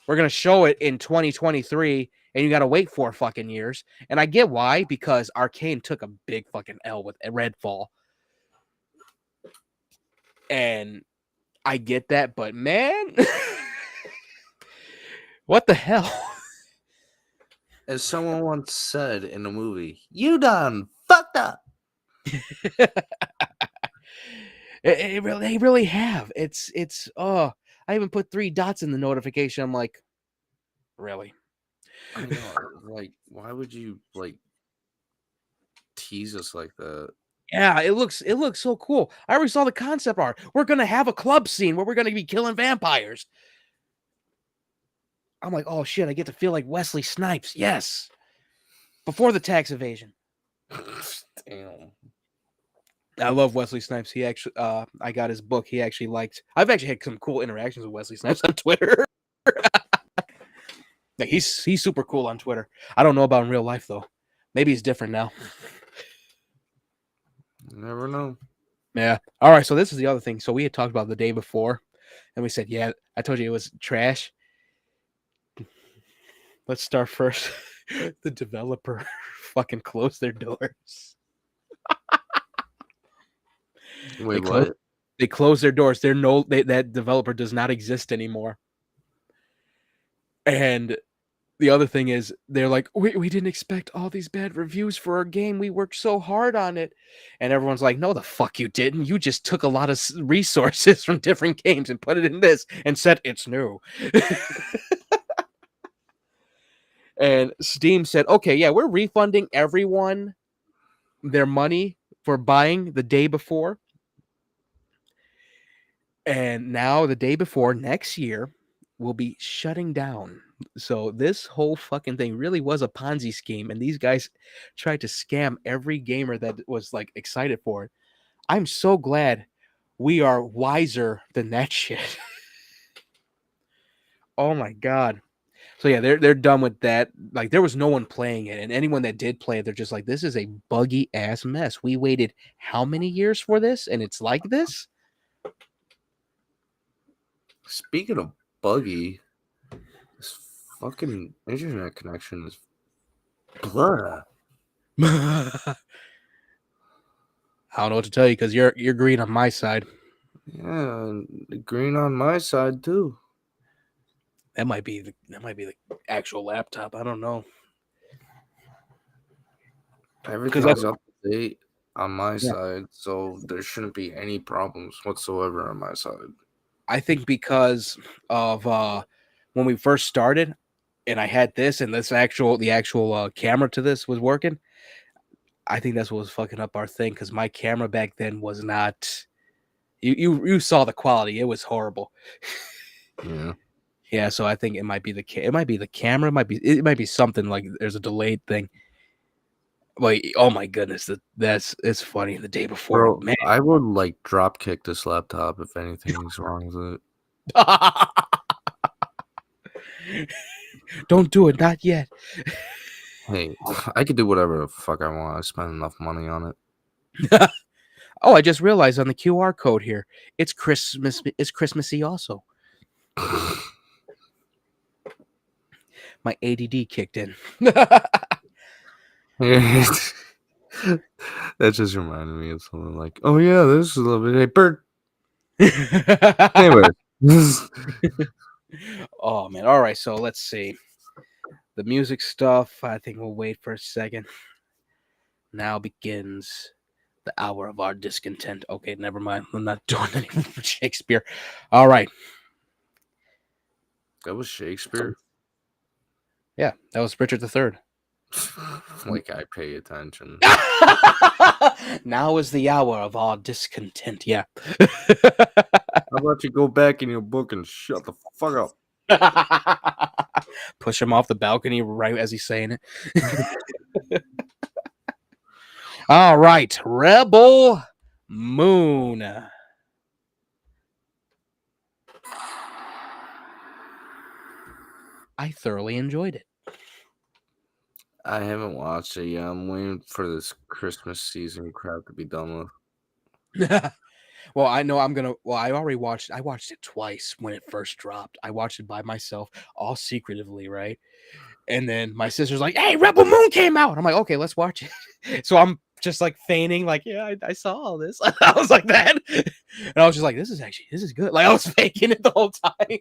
we're going to show it in 2023 and you got to wait 4 fucking years. And I get why, because Arcane took a big fucking L with Redfall. And I get that, but man, what the hell? As someone once said in a movie, you done fucked up. They really have. It's I even put 3 dots in the notification. I'm like, really? I know. Like, why would you like tease us like that? Yeah, it looks so cool. I already saw the concept art. We're gonna have a club scene where we're gonna be killing vampires. I'm like, oh shit, I get to feel like Wesley Snipes. Yes. Before the tax evasion. Damn. I love Wesley Snipes. He actually I got his book. He actually liked. I've actually had some cool interactions with Wesley Snipes on Twitter. Like he's super cool on Twitter. I don't know about in real life though. Maybe he's different now. You never know. Yeah. All right. So this is the other thing. So we had talked about the day before, and we said, yeah, I told you it was trash. Let's start first. The developer fucking closed their doors. Wait, what? They closed their doors. That developer does not exist anymore. And the other thing is, they're like, we didn't expect all these bad reviews for our game. We worked so hard on it. And everyone's like, no, the fuck you didn't. You just took a lot of resources from different games and put it in this and said it's new. And Steam said, okay, yeah, we're refunding everyone their money for buying the day before. And now the day before next year, we'll be shutting down. So this whole fucking thing really was a Ponzi scheme, and these guys tried to scam every gamer that was like excited for it. I'm so glad we are wiser than that shit. Oh my god. So yeah, they're done with that. Like there was no one playing it, and anyone that did play it, they're just like, this is a buggy ass mess. We waited how many years for this, and it's like this? Speaking of buggy, this fucking internet connection is blah. I don't know what to tell you because you're green on my side. Yeah, and green on my side too. That might be the actual laptop. I don't know. Everything's up to date on my side, so there shouldn't be any problems whatsoever on my side. I think because of when we first started, and I had this, and the actual camera to this was working. I think that's what was fucking up our thing because my camera back then was not. You saw the quality; it was horrible. Yeah. Yeah, so I think it might be the camera, it might be something like there's a delayed thing. Like, oh my goodness, it's funny. The day before, Bro, man, I would like drop kick this laptop if anything's wrong with it. Don't do it, not yet. Hey, I could do whatever the fuck I want. I spend enough money on it. Oh, I just realized on the QR code here, it's Christmas. It's Christmassy also. My ADD kicked in. That just reminded me of something like, oh yeah, this is a little bit. Hey, bird. Anyway. Oh man. All right. So let's see. The music stuff. I think we'll wait for a second. Now begins the hour of our discontent. Okay, never mind. I'm not doing anything for Shakespeare. All right. That was Shakespeare. Yeah, that was Richard III. Like I pay attention. Now is the hour of our discontent. Yeah. How about you go back in your book and shut the fuck up? Push him off the balcony right as he's saying it. All right, Rebel Moon. I thoroughly enjoyed it. I haven't watched it yet. I'm waiting for this Christmas season crap to be done with. Well, I know I'm gonna. Well, I already watched. I watched it twice when it first dropped. I watched it by myself, all secretively, right? And then my sister's like, "Hey, Rebel Moon came out." I'm like, "Okay, let's watch it." So I'm just like feigning, like, "Yeah, I saw all this." I was like that, and I was just like, this is good." Like I was faking it the whole time.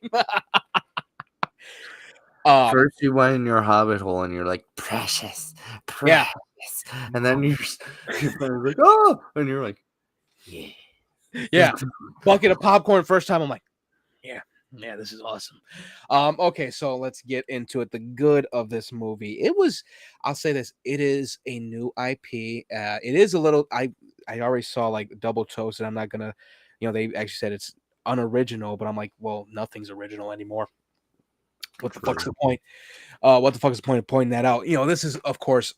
First, you went in your hobbit hole and you're like, precious, Yeah. precious. And then you're finally like, oh, and you're like, yeah. Yeah. Bucket of popcorn first time. I'm like, yeah, this is awesome. Okay, so let's get into it. The good of this movie. I'll say this, it is a new IP. It is a little, I already saw like Double Toast, and I'm not gonna, they actually said it's unoriginal, but I'm like, well, nothing's original anymore. What the fuck's the point? What the fuck is the point of pointing that out? This is, of course,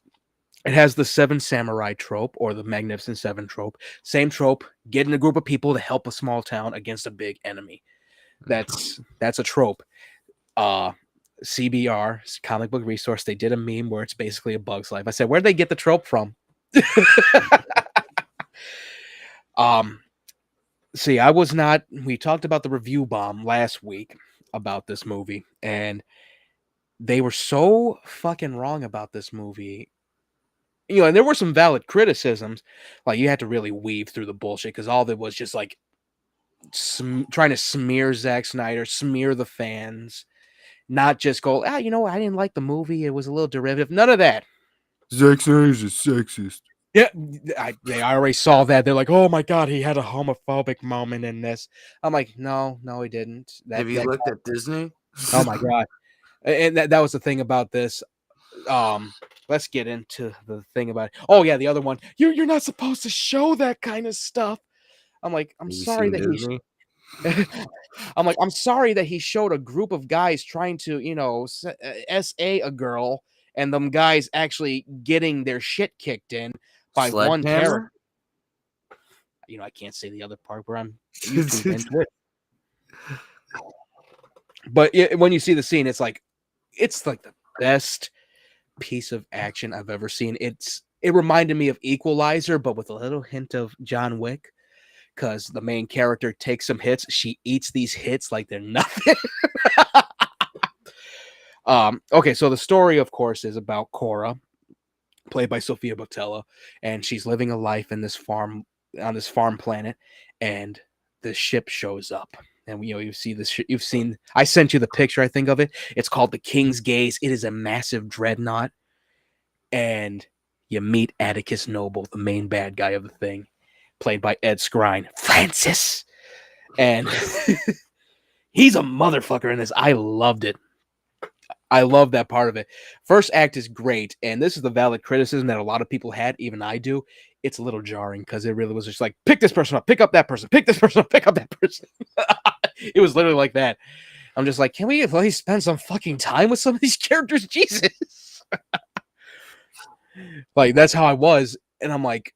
it has the Seven Samurai trope or the Magnificent Seven trope. Same trope, getting a group of people to help a small town against a big enemy. That's a trope. CBR, Comic Book Resource, they did a meme where it's basically a Bug's Life. I said, where'd they get the trope from? See, we talked about the review bomb last week about this movie, and they were so fucking wrong about this movie. And there were some valid criticisms. Like, you had to really weave through the bullshit because all of it was just like trying to smear Zack Snyder, smear the fans, not just go, I didn't like the movie. It was a little derivative. None of that. Zack Snyder's a sexist. Yeah, I already saw that. They're like, oh my God, he had a homophobic moment in this. I'm like, no, he didn't. Have you looked at Disney? Oh my God. And that was the thing about this. Let's get into the thing about it. Oh yeah, the other one. You're not supposed to show that kind of stuff. I'm like, I'm sorry that I'm sorry that he showed a group of guys trying to, SA a girl, and them guys actually getting their shit kicked in by one character. I can't say the other part where I'm YouTube into it. But when you see the scene, it's like the best piece of action I've ever seen. It reminded me of Equalizer, but with a little hint of John Wick. Because the main character takes some hits, she eats these hits like they're nothing. Okay, so the story, of course, is about Cora, played by Sofia Boutella, and she's living a life in this farm planet, and the ship shows up. And you see this. You've seen. I sent you the picture. I think of it. It's called the King's Gaze. It is a massive dreadnought, and you meet Atticus Noble, the main bad guy of the thing, played by Ed Skrein, Francis, and he's a motherfucker in this. I loved it. I love that part of it. First act is great, and this is the valid criticism that a lot of people had, even I do. It's a little jarring because it really was just like, pick this person up, pick up that person, pick this person up, pick up that person. It was literally like that. I'm just like, can we at least spend some fucking time with some of these characters? Jesus. Like, that's how I was, and I'm like,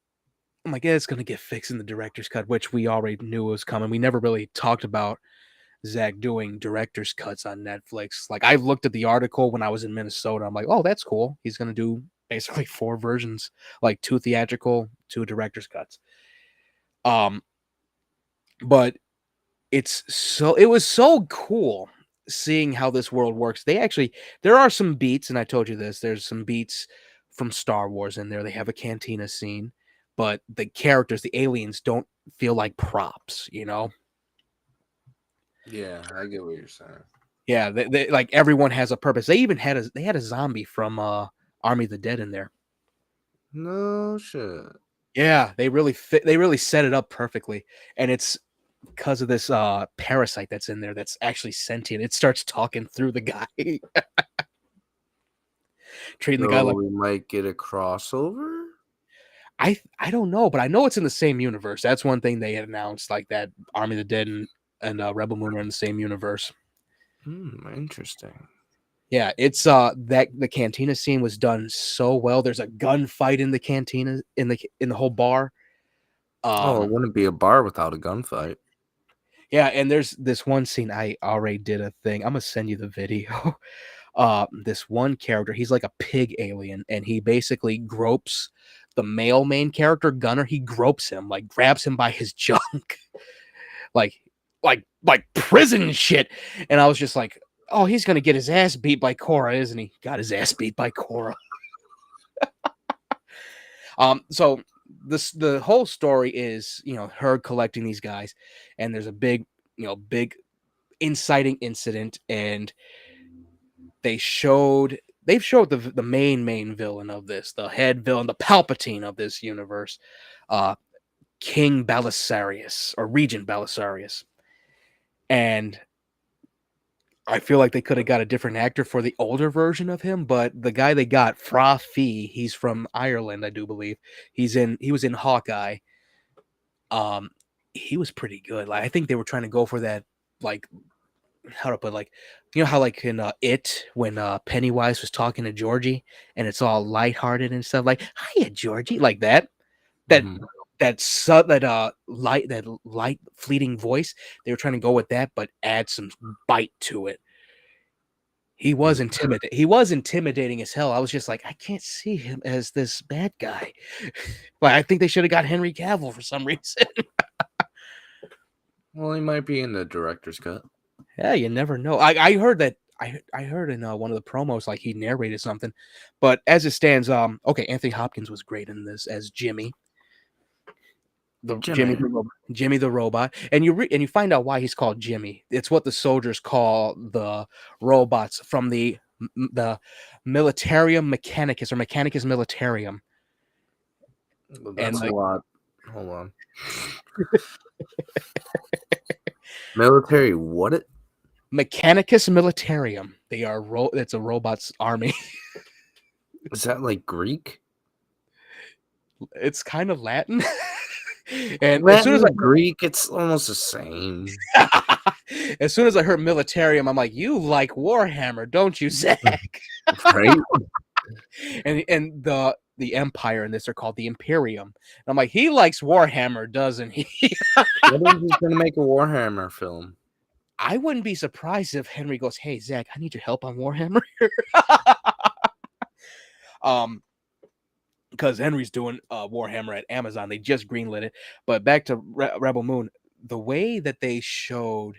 yeah, it's gonna get fixed in the director's cut, which we already knew was coming. We never really talked about Zach doing director's cuts on Netflix. Like, I looked at the article when I was in Minnesota. I'm like, oh, that's cool. He's gonna do basically 4 versions, like 2 theatrical, 2 director's cuts. But it was so cool seeing how this world works. There are some beats, and I told you this, there's some beats from Star Wars in there. They have a cantina scene, but the characters, the aliens, don't feel like props, Yeah, I get what you're saying. Yeah, they like, everyone has a purpose. They even had a zombie from Army of the Dead in there. No shit. Yeah, they really set it up perfectly, and it's because of this parasite that's in there that's actually sentient. It starts talking through the guy. Treating the guy like, we might get a crossover. I don't know, but I know it's in the same universe. That's one thing they had announced, like that Army of the Dead and Rebel Moon are in the same universe. Interesting. Yeah, it's that the cantina scene was done so well. There's a gunfight in the cantina in the whole bar. It wouldn't be a bar without a gunfight. Yeah, and there's this one scene, I already did a thing. I'm gonna send you the video. This one character, he's like a pig alien, and he basically gropes the male main character, Gunner, he gropes him, like grabs him by his junk, like prison shit. And I was just like, oh, he's gonna get his ass beat by Korra, isn't he? Got his ass beat by Korra. So the whole story is, her collecting these guys, and there's a big inciting incident, and they've showed the main villain of this, the head villain, the Palpatine of this universe, King Belisarius, or Regent Belisarius. And I feel like they could have got a different actor for the older version of him, but the guy they got, Fra Fee, he's from Ireland, I do believe. He was in Hawkeye. He was pretty good. Like, I think they were trying to go for that, like, how to put, like, how like in It, when Pennywise was talking to Georgie and it's all lighthearted and stuff, like, hiya Georgie, like that. That light fleeting voice. They were trying to go with that, but add some bite to it. He was intimidating. He was intimidating as hell. I was just like, I can't see him as this bad guy. Like, I think they should have got Henry Cavill for some reason. Well, he might be in the director's cut. Yeah, you never know. I heard that. I heard in one of the promos, like, he narrated something. But as it stands, okay, Anthony Hopkins was great in this as Jimmy. Jimmy the robot, and you find out why he's called Jimmy. It's what the soldiers call the robots from the Militarium Mechanicus, or Mechanicus Militarium. Well, that's a lot. Hold on. Military what? Mechanicus Militarium. They are it's a robot's army. Is that like Greek? It's kind of Latin. And Latin, as soon as Greek, it's almost the same. As soon as I heard Militarium, I'm like, you like Warhammer, don't you, Zach? Right. And the Empire in this are called the Imperium. And I'm like, he likes Warhammer, doesn't he? What if he's gonna make a Warhammer film? I wouldn't be surprised if Henry goes, hey Zach, I need your help on Warhammer. Because Henry's doing Warhammer at Amazon. They just greenlit it. But back to Rebel Moon, the way that they showed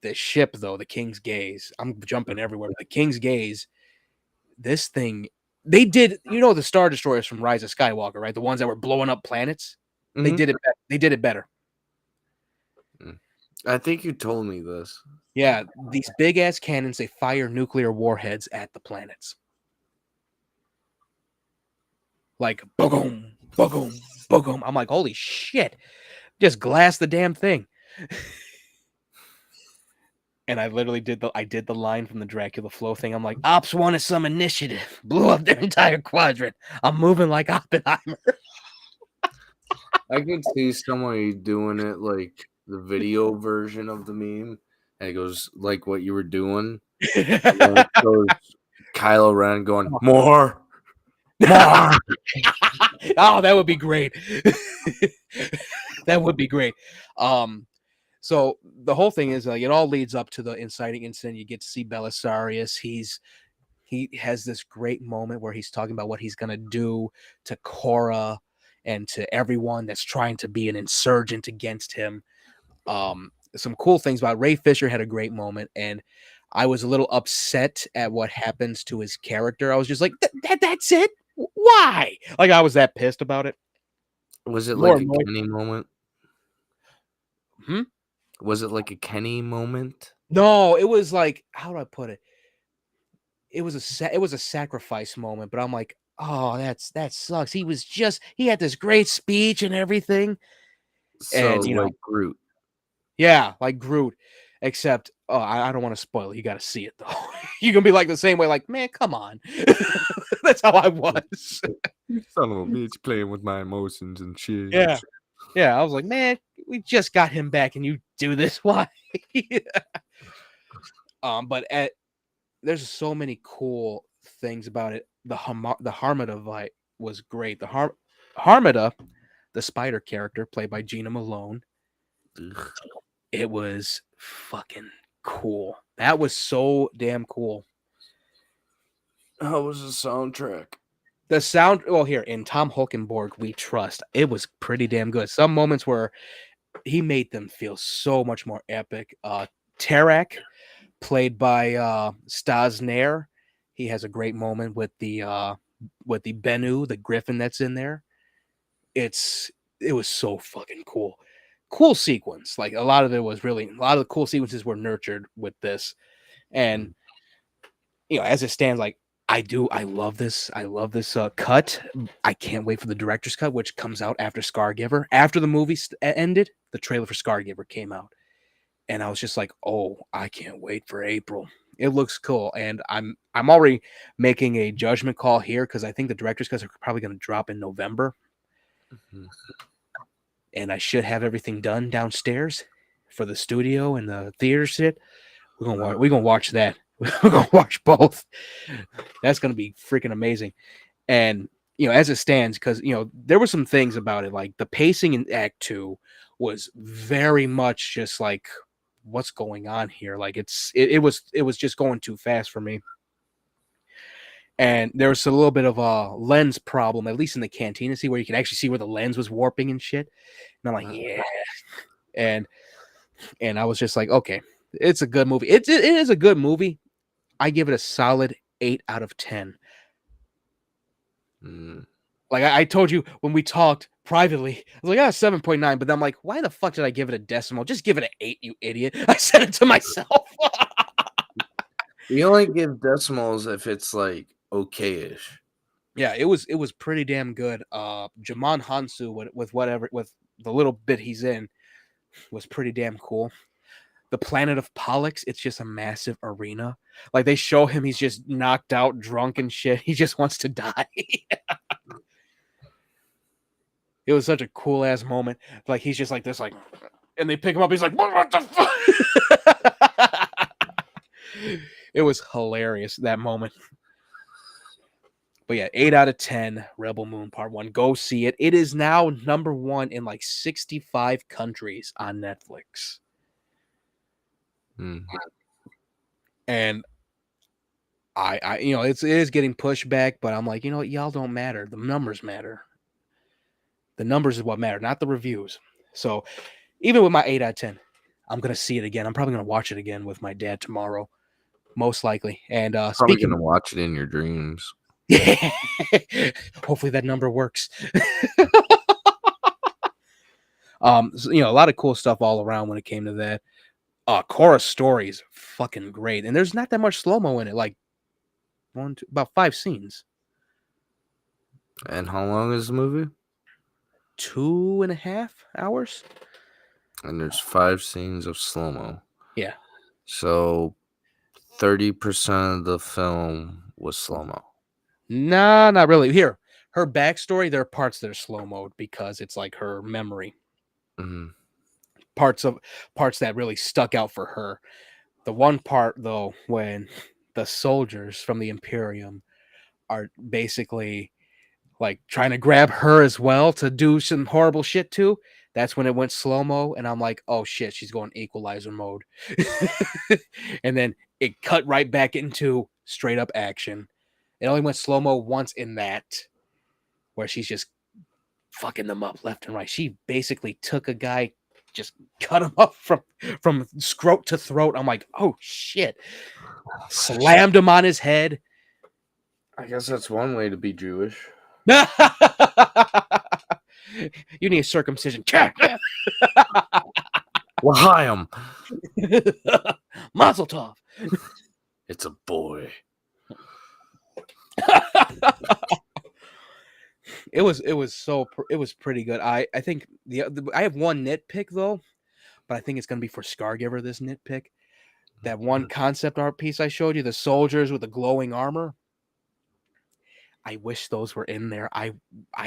the ship, though, the King's Gaze, I'm jumping everywhere. The King's Gaze, this thing, they did, the Star Destroyers from Rise of Skywalker, right? The ones that were blowing up planets. Mm-hmm. They did it better. I think you told me this. Yeah, these big ass cannons, they fire nuclear warheads at the planets. Like, boom, boom, boom. I'm like, holy shit. Just glass the damn thing. And I literally did the line from the Dracula Flow thing. I'm like, Ops wanted some initiative. Blew up their entire quadrant. I'm moving like Oppenheimer. I could see somebody doing it like the video version of the meme. And it goes like what you were doing. And then it goes Kylo Ren going, more. Oh, that would be great. That would be great. So the whole thing is, it all leads up to the inciting incident. You get to see Belisarius. He has this great moment where he's talking about what he's gonna do to Korra and to everyone that's trying to be an insurgent against him. Some cool things about Ray Fisher had a great moment, and I was a little upset at what happens to his character. I was just like, that's it? Why? Like, I was that pissed about it. Was it like a Kenny moment? Was it like a Kenny moment? No, it was like, how do I put it? It was a sacrifice moment, but I'm like, oh, that sucks. He had this great speech and everything. So, and, like Groot. Yeah, like Groot. Except, I don't want to spoil it. You got to see it, though. You're going to be like the same way, like, man, come on. That's how I was. You son of a bitch playing with my emotions and shit. Yeah. Yeah, I was like, man, we just got him back and you do this? Why? But there's so many cool things about it. The Harmada fight was great. The Harmada, the spider character played by Gina Malone, it was fucking cool. That was so damn cool. How was the soundtrack? The sound, well, here in Tom Hulkenborg, we trust. It was pretty damn good. Some moments where he made them feel so much more epic. Tarak, played by Stas Nair, he has a great moment with the Bennu, the Griffin that's in there. It was so fucking cool. Cool sequence. Like a lot of the cool sequences were nurtured with this. And as it stands, like I love this. I love this cut. I can't wait for the director's cut, which comes out after Scargiver. After the movie ended, the trailer for Scargiver came out, and I was just like, "Oh, I can't wait for April." It looks cool, and I'm already making a judgment call here because I think the director's cuts are probably going to drop in November, and I should have everything done downstairs for the studio and the theater shit. We're gonna watch that. We're gonna watch both. That's gonna be freaking amazing. And as it stands, because there were some things about it, like the pacing in Act 2 was very much just like, what's going on here? Like it was just going too fast for me. And there was a little bit of a lens problem, at least in the cantina, see where you can actually see where the lens was warping and shit. And I'm like, yeah. And I was just like, okay, it's a good movie. It is a good movie. I give it a solid 8 out of 10. Like I told you when we talked privately, I was like, 7.9. But then I'm like, why the fuck did I give it a decimal? Just give it an 8, you idiot. I said it to myself. You only give decimals if it's like okay-ish. Yeah, it was pretty damn good. Jamon Hansu with the little bit he's in was pretty damn cool. The planet of Pollux, it's just a massive arena. Like they show him, he's just knocked out, drunk and shit. He just wants to die. It was such a cool ass moment. Like he's just like this, like, and they pick him up. He's like, what the fuck? It was hilarious, that moment. But yeah, 8 out of 10, Rebel Moon Part 1. Go see it. It is now number 1 in like 65 countries on Netflix. And I it is getting pushed back, but I'm like, y'all don't matter. The numbers matter. The numbers is what matter, not the reviews. So even with my 8 out of 10, I'm going to see it again. I'm probably going to watch it again with my dad tomorrow, most likely. And probably going to watch it in your dreams. Yeah. Hopefully that number works. So, a lot of cool stuff all around when it came to that. Korra's story is fucking great. And there's not that much slow-mo in it. Like about 5 scenes. And how long is the movie? 2.5 hours. And there's 5 scenes of slow-mo. Yeah. So 30% of the film was slow-mo. Nah, not really. Here, her backstory, there are parts that are slow-mo because it's like her memory. Parts that really stuck out for her. The one part, though, when the soldiers from the Imperium are basically like trying to grab her as well to do some horrible shit too, that's when it went slow-mo, and I'm like, oh shit, she's going equalizer mode. And then it cut right back into straight up action. It only went slow-mo once in that, where she's just fucking them up left and right. She basically took a guy, just cut him up from scrot to throat. I'm like, oh shit. Slammed him on his head. I guess that's one way to be Jewish. You need a circumcision. L'chaim. Mazel tov. It's a boy. It was pretty good. I think I have one nitpick though, but I think it's gonna be for Scargiver. This nitpick, that one concept art piece I showed you, the soldiers with the glowing armor. I wish those were in there. I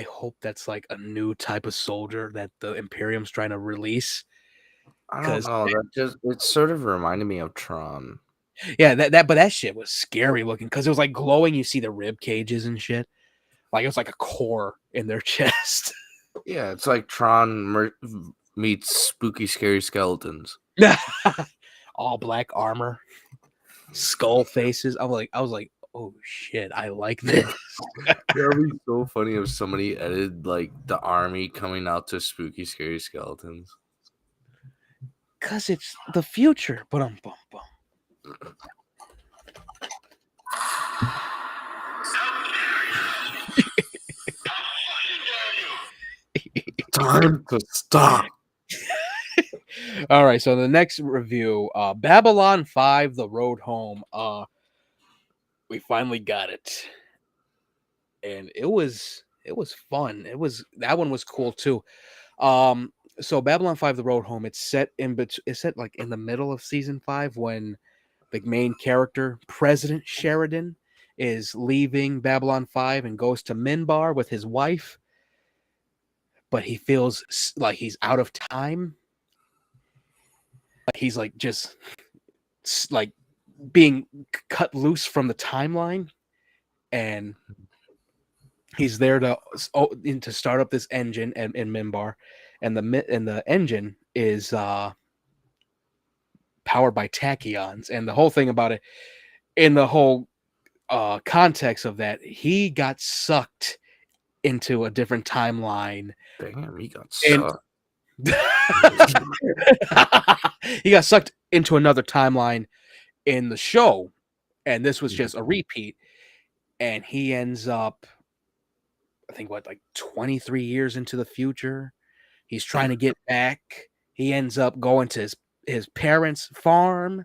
hope that's like a new type of soldier that the Imperium's trying to release. I don't know. It sort of reminded me of Tron. Yeah, but that shit was scary looking because it was like glowing. You see the rib cages and shit. Like it was like a core in their chest. Yeah, it's like Tron meets spooky, scary skeletons. All black armor, skull faces. I was like, oh shit, I like this. That'd be so funny if somebody edited like the army coming out to spooky, scary skeletons. Cause it's the future. But bum. Time to stop. All right, so the next review, Babylon 5: The Road Home. We finally got it. And it was fun. That one was cool too. So Babylon 5: The Road Home, it's set like in the middle of season 5 when the main character, President Sheridan, is leaving Babylon 5 and goes to Minbar with his wife, but he feels like he's out of time. Like he's like just like being cut loose from the timeline, and he's there to start up this engine in Minbar, and the engine is powered by tachyons, and the whole thing about it, in the whole context of that, he got sucked into a different timeline. Damn, he got sucked. He got sucked into another timeline in the show, and this was just a repeat. And he ends up, I think, like 23 years into the future. He's trying to get back. He ends up going to his parents' farm.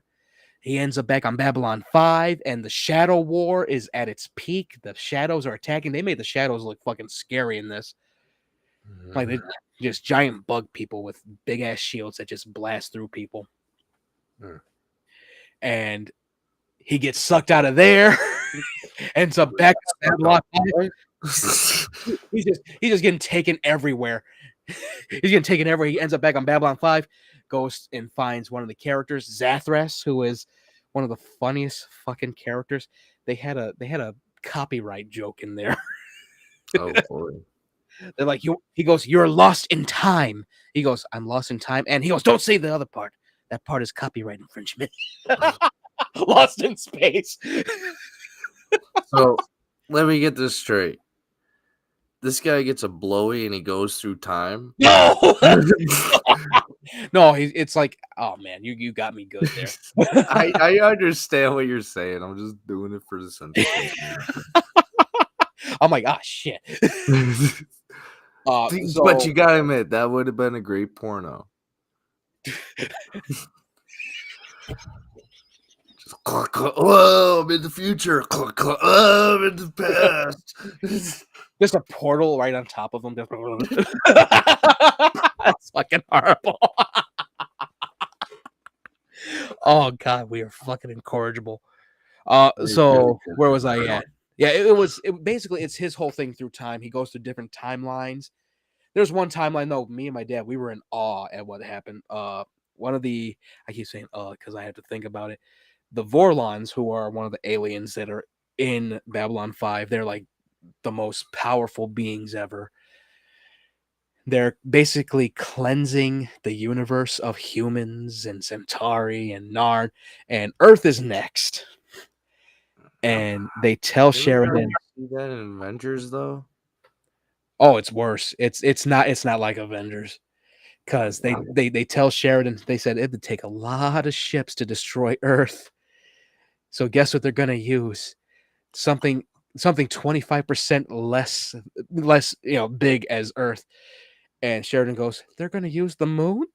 He ends up back on Babylon 5, and the Shadow War is at its peak. The shadows are attacking. They made the shadows look fucking scary in this. Like they're just giant bug people with big ass shields that just blast through people. And he gets sucked out of there. Ends up back on Babylon 5. He's just getting taken everywhere. He's getting taken everywhere. He ends up back on Babylon 5, goes and finds one of the characters, Zathras, who is one of the funniest fucking characters. They had a copyright joke in there. Oh boy. They're like, he goes, "You're lost in time." He goes, "I'm lost in time." And he goes, "Don't say the other part. That part is copyright infringement." Lost in space. So let me get this straight. This guy gets a blowy and he goes through time. No. No, it's like, oh man, you got me good there. I understand what you're saying. I'm just doing it for the sense. I'm like, ah, shit. But you gotta admit, that would have been a great porno. Just cluck, cluck, oh, I'm in the future. Cluck, cluck, oh, I'm in the past. There's a portal right on top of them. That's fucking horrible. Oh god, we are fucking incorrigible. So where was I at? Yeah, basically it's his whole thing through time. He goes to different timelines. There's one timeline though, me and my dad, we were in awe at what happened. One of the, I keep saying because I have to think about it. The Vorlons, who are one of the aliens that are in Babylon 5, they're like the most powerful beings ever. They're basically cleansing the universe of humans and Centauri and Narn, and Earth is next. And they tell Sheridan, see that in Avengers though? oh, it's worse. It's not like Avengers. Because they tell Sheridan, they said it would take a lot of ships to destroy Earth. So guess what they're gonna use? Something 25% less big as Earth. And Sheridan goes, they're gonna use the moon?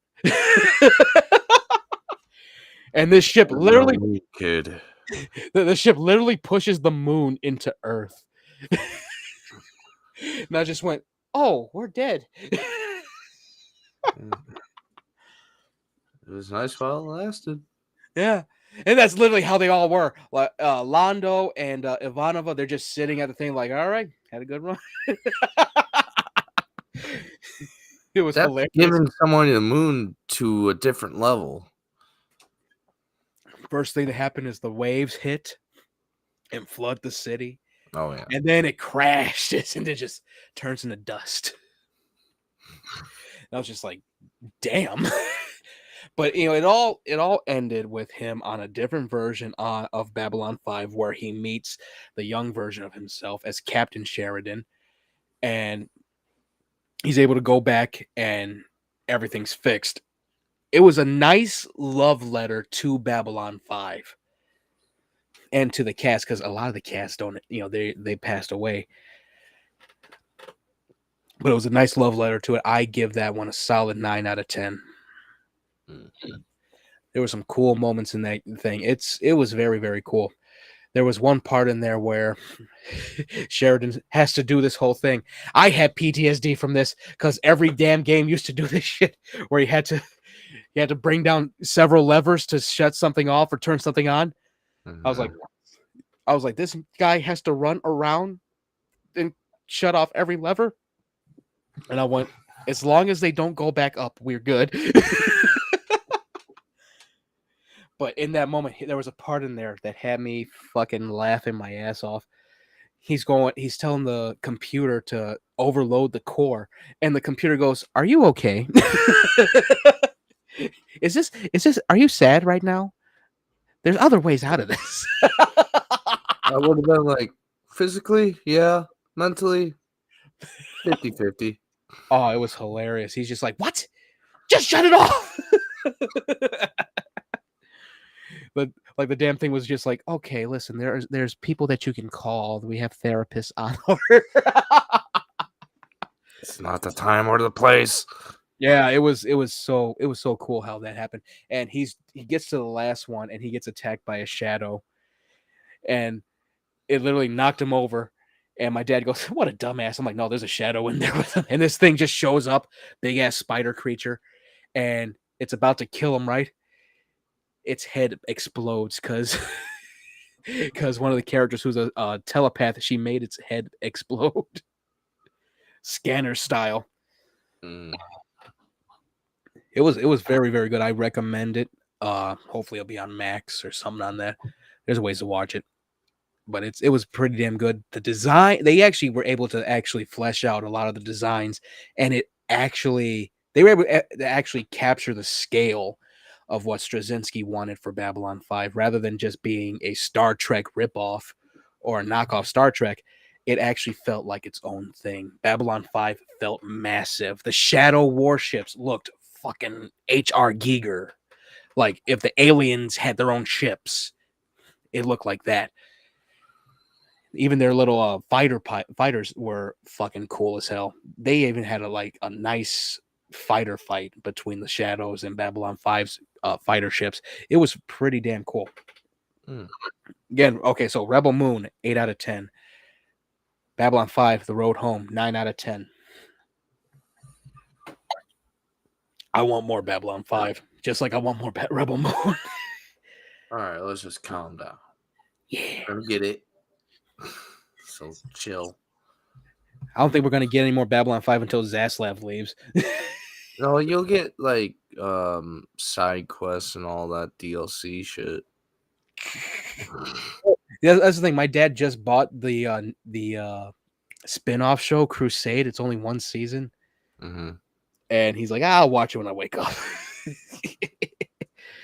And this ship literally the ship literally pushes the moon into Earth. And I just went, oh, we're dead. It was nice while it lasted. Yeah. And that's literally how they all were. Like Londo and Ivanova, they're just sitting at the thing like, all right, had a good run. It was hilarious. Giving someone the moon to a different level. First thing that happened is the waves hit and flood the city. Oh yeah. And then it crashes and it just turns into dust. And I was just like, damn. But it all ended with him on a different version of Babylon 5, where he meets the young version of himself as Captain Sheridan, and he's able to go back and everything's fixed. It was a nice love letter to Babylon 5 and to the cast, because a lot of the cast don't, they passed away. But it was a nice love letter to it. I give that one a solid 9 out of 10. There were some cool moments in that thing. It was very, very cool. There was one part in there where Sheridan has to do this whole thing. I had PTSD from this because every damn game used to do this shit where you had to bring down several levers to shut something off or turn something on. I was like, this guy has to run around and shut off every lever. And I went, as long as they don't go back up, we're good. But in that moment, there was a part in there that had me fucking laughing my ass off. He's telling the computer to overload the core, and the computer goes, "Are you okay? Is this, are you sad right now? There's other ways out of this." I would have been like, physically, yeah, mentally, 50-50. Oh, it was hilarious. He's just like, "What? Just shut it off." But like the damn thing was just like, okay, listen, there's people that you can call. We have therapists on order. It's not the time or the place. Yeah, it was so cool how that happened. And he gets to the last one and he gets attacked by a shadow, and it literally knocked him over. And my dad goes, "What a dumbass!" I'm like, "No, there's a shadow in there with him." And this thing just shows up, big ass spider creature, and it's about to kill him. Right, its head explodes because one of the characters who's a telepath, she made its head explode, scanner style. It was very, very good. I recommend it. Hopefully it'll be on Max or something on that. There's ways to watch it, but it was pretty damn good. The design, they actually were able to actually flesh out a lot of the designs, and they were able to actually capture the scale of what Straczynski wanted for Babylon 5, rather than just being a Star Trek ripoff or a knockoff Star Trek. It actually felt like its own thing. Babylon 5 felt massive. The Shadow warships looked fucking H.R. Giger. Like if the aliens had their own ships, it looked like that. Even their little fighters were fucking cool as hell. They even had a nice fighter fight between the Shadows and Babylon 5's fighter ships. It was pretty damn cool. Again, okay, so Rebel Moon, 8 out of 10. Babylon 5, The Road Home, 9 out of 10. I want more Babylon 5, just like I want more Rebel Moon. All right, let's just calm down. Yeah. Don't get it. So chill. I don't think we're going to get any more Babylon 5 until Zaslav leaves. No, you'll get like side quests and all that DLC shit. Yeah, that's the thing. My dad just bought the spin-off show Crusade. It's only one season. Mm-hmm. And he's like, I'll watch it when I wake up.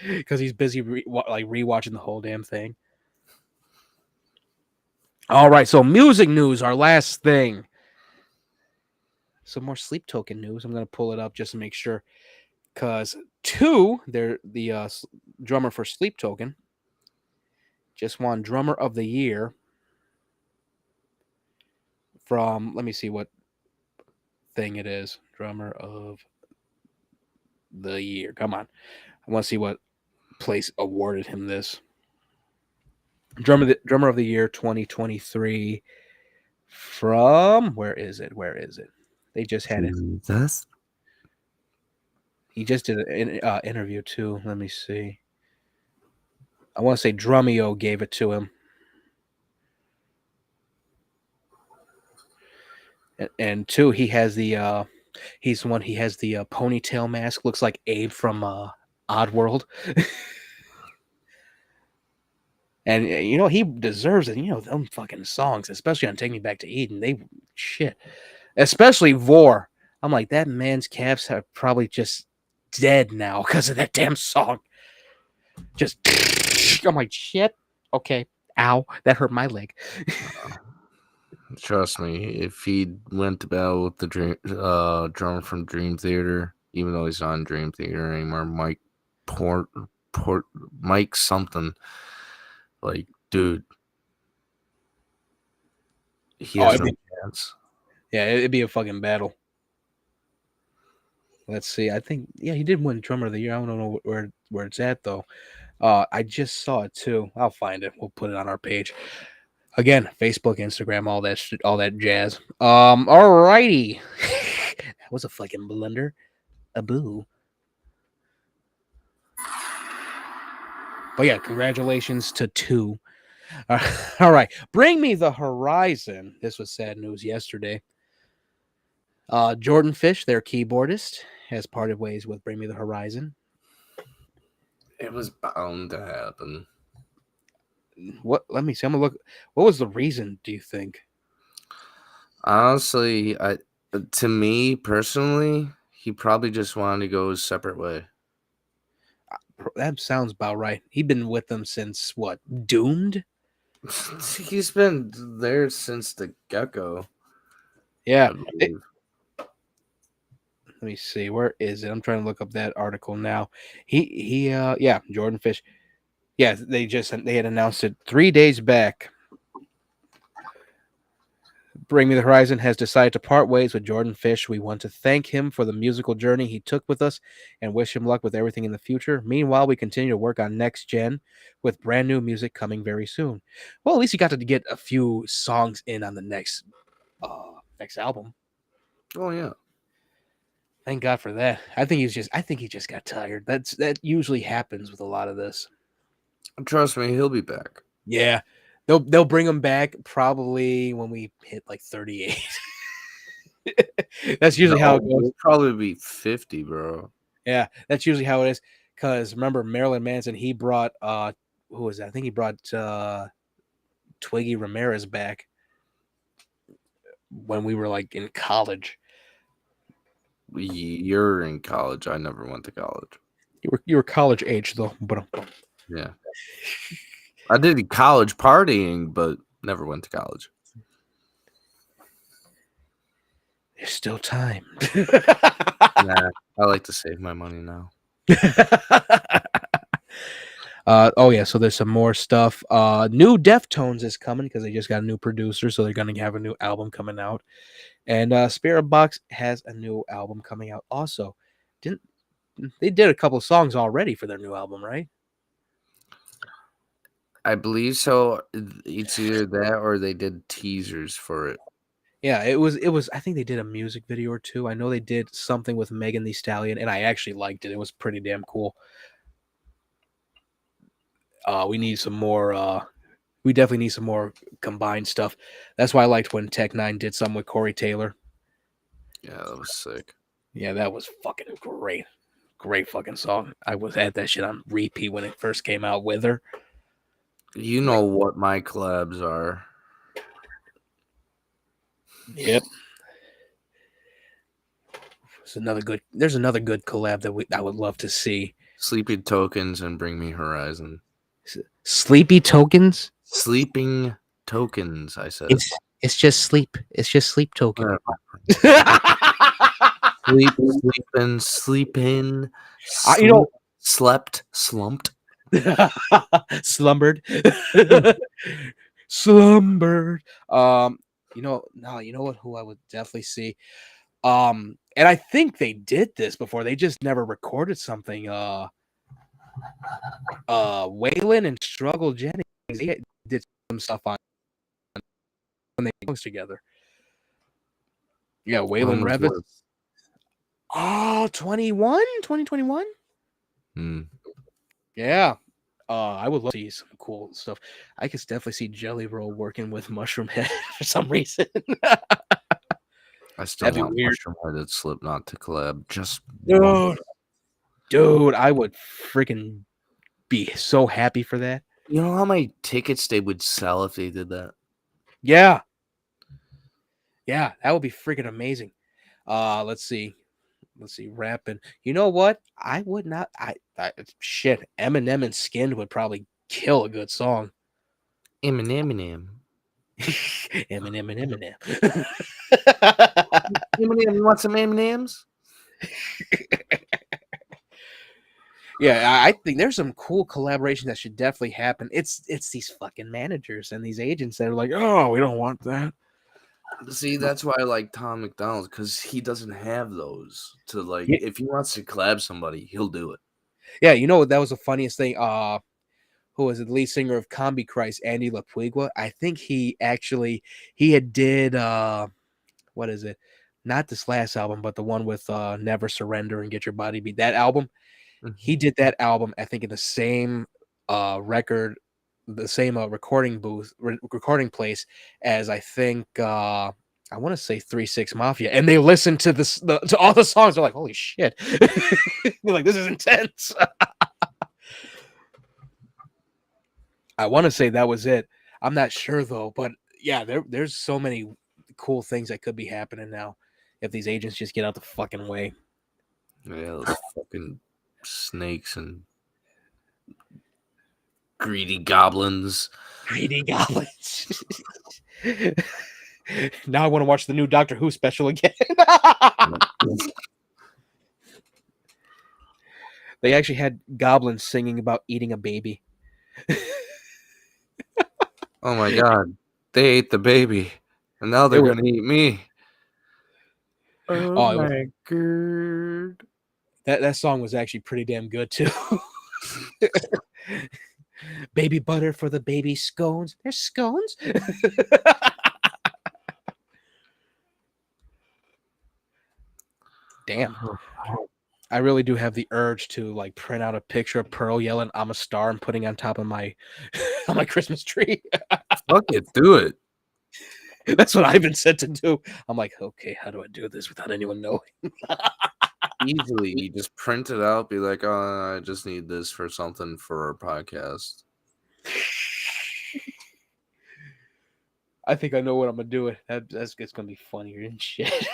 Because he's busy rewatching the whole damn thing. All right, so music news, our last thing. Some more Sleep Token news. I'm going to pull it up just to make sure. Because the drummer for Sleep Token, just won Drummer of the Year from, let me see what thing it is. Drummer of the Year. Come on. I want to see what place awarded him this. Drummer of the Year 2023 from, where is it? They just had it. He just did an interview too. Let me see. I want to say Drumeo gave it to him. And two, he has the ponytail mask. Looks like Abe from Oddworld. And he deserves it. Them fucking songs, especially on Take Me Back to Eden, they shit. Especially Vor. I'm like, that man's calves have probably just dead now because of that damn song. Just, I'm like, shit. Okay. Ow. That hurt my leg. Trust me, if he went to battle with the drummer from Dream Theater, even though he's not in Dream Theater anymore, Mike something, like, dude, he has no chance. Yeah, it'd be a fucking battle. Let's see. I think he did win Drummer of the Year. I don't know where it's at though. I just saw it too. I'll find it. We'll put it on our page. Again, Facebook, Instagram, all that jazz. Alrighty. That was a fucking blunder. A boo. But yeah, congratulations to 2. All right. Bring Me the Horizon. This was sad news yesterday. Jordan Fish, their keyboardist, has parted ways with Bring Me the Horizon. It was bound to happen. What? Let me see. I'm gonna look. What was the reason? Do you think? Honestly, to me personally, he probably just wanted to go his separate way. That sounds about right. He'd been with them since what? Doomed? He's been there since the get-go. Yeah. Let me see. Where is it? I'm trying to look up that article now. Yeah, Jordan Fish. Yeah, they had announced it 3 days back. Bring Me the Horizon has decided to part ways with Jordan Fish. We want to thank him for the musical journey he took with us and wish him luck with everything in the future. Meanwhile, we continue to work on Next Gen with brand new music coming very soon. Well, at least he got to get a few songs in on the next album. Oh yeah. Thank God for that. I think he just got tired. That usually happens with a lot of this. Trust me, he'll be back. Yeah. They'll bring him back probably when we hit like 38. That's usually how it goes. It'll probably be 50, bro. Yeah, that's usually how it is. Because remember, Marilyn Manson, he brought who was that? I think he brought Twiggy Ramirez back when we were like in college. You're in college. I never went to college. You were college age though. But yeah. I did college partying, but never went to college. There's still time. Nah, I like to save my money now. So there's some more stuff. New Deftones is coming because they just got a new producer, so they're gonna have a new album coming out. And Spirit Box has a new album coming out also. They did a couple songs already for their new album, right? I believe so. It's either that or they did teasers for it. Yeah, it was. I think they did a music video or two. I know they did something with Megan Thee Stallion, and I actually liked it. It was pretty damn cool. We need some more. We definitely need some more combined stuff. That's why I liked when Tech Nine did something with Corey Taylor. Yeah, that was sick. Yeah, that was fucking great. Great fucking song. I was at that shit on repeat when it first came out with her. You know what my collabs are. Yep. There's another good collab that I would love to see. Sleeping Tokens and Bring Me Horizon. Sleepy Tokens? Sleeping Tokens, I said. It's just sleep. It's just sleep token. Sleeping. Slept, slumped. Slumbered. Slumbered. You know what? Who I would definitely see. And I think they did this before. They just never recorded something. Waylon and Struggle Jennings, they did some stuff on when they songs together. Yeah, Waylon Revis. Oh, 2021? Yeah. I would love to see some cool stuff. I could definitely see Jelly Roll working with Mushroom Head for some reason. I still want Mushroom Headed Slipknot to collab. Just dude, I would freaking be so happy for that. You know how many tickets they would sell if they did that? Yeah, that would be freaking amazing. Let's see. let's see, rapping. You know what? I would not. Shit. Eminem and Skinned would probably kill a good song. Eminem. Eminem. Eminem, you want some M&Ms? Yeah, I think there's some cool collaboration that should definitely happen. It's these fucking managers and these agents that are like, oh, we don't want that. See, that's why I like Tom McDonald, because he doesn't have those to like. Yeah. If he wants to collab somebody, he'll do it. Yeah, you know that was the funniest thing. Who was it, the lead singer of Combi Christ, Andy LaPuigua? I think he had did what is it? Not this last album, but the one with Never Surrender and Get Your Body Beat. That album. He did that album, I think, in the same recording recording place as I think I want to say 3-6 Mafia, and they listened to to all the songs. They're like, "Holy shit!" They're like, "This is intense." I want to say that was it. I'm not sure though, but yeah, there's so many cool things that could be happening now if these agents just get out the fucking way. Yeah, those fucking snakes and greedy goblins. Greedy goblins. Now I want to watch the new Doctor Who special again. They actually had goblins singing about eating a baby. Oh my god, they ate the baby, and now they're gonna eat me. Oh my god. That song was actually pretty damn good too. Baby butter for the baby scones. There's scones. Damn. I really do have the urge to like print out a picture of Pearl yelling "I'm a star" and putting it on top of my on my Christmas tree. Fuck it, do it. That's what I've been said to do. I'm like, okay, how do I do this without anyone knowing? Easily, you just print it out, be like, oh, I just need this for something for our podcast. I think I know what I'm gonna do. That's it's gonna be funnier and shit.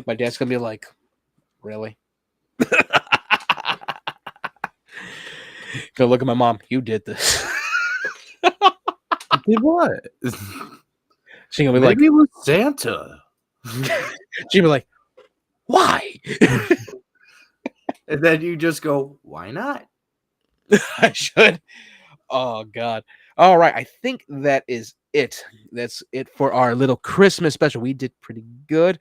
My dad's gonna be like, really? Go look at my mom. You did this. Did what? She's gonna be Maybe it was Santa. she'll be like, why? And then you just go, why not? I should. Oh God. All right. I think that is it. That's it for our little Christmas special. We did pretty good.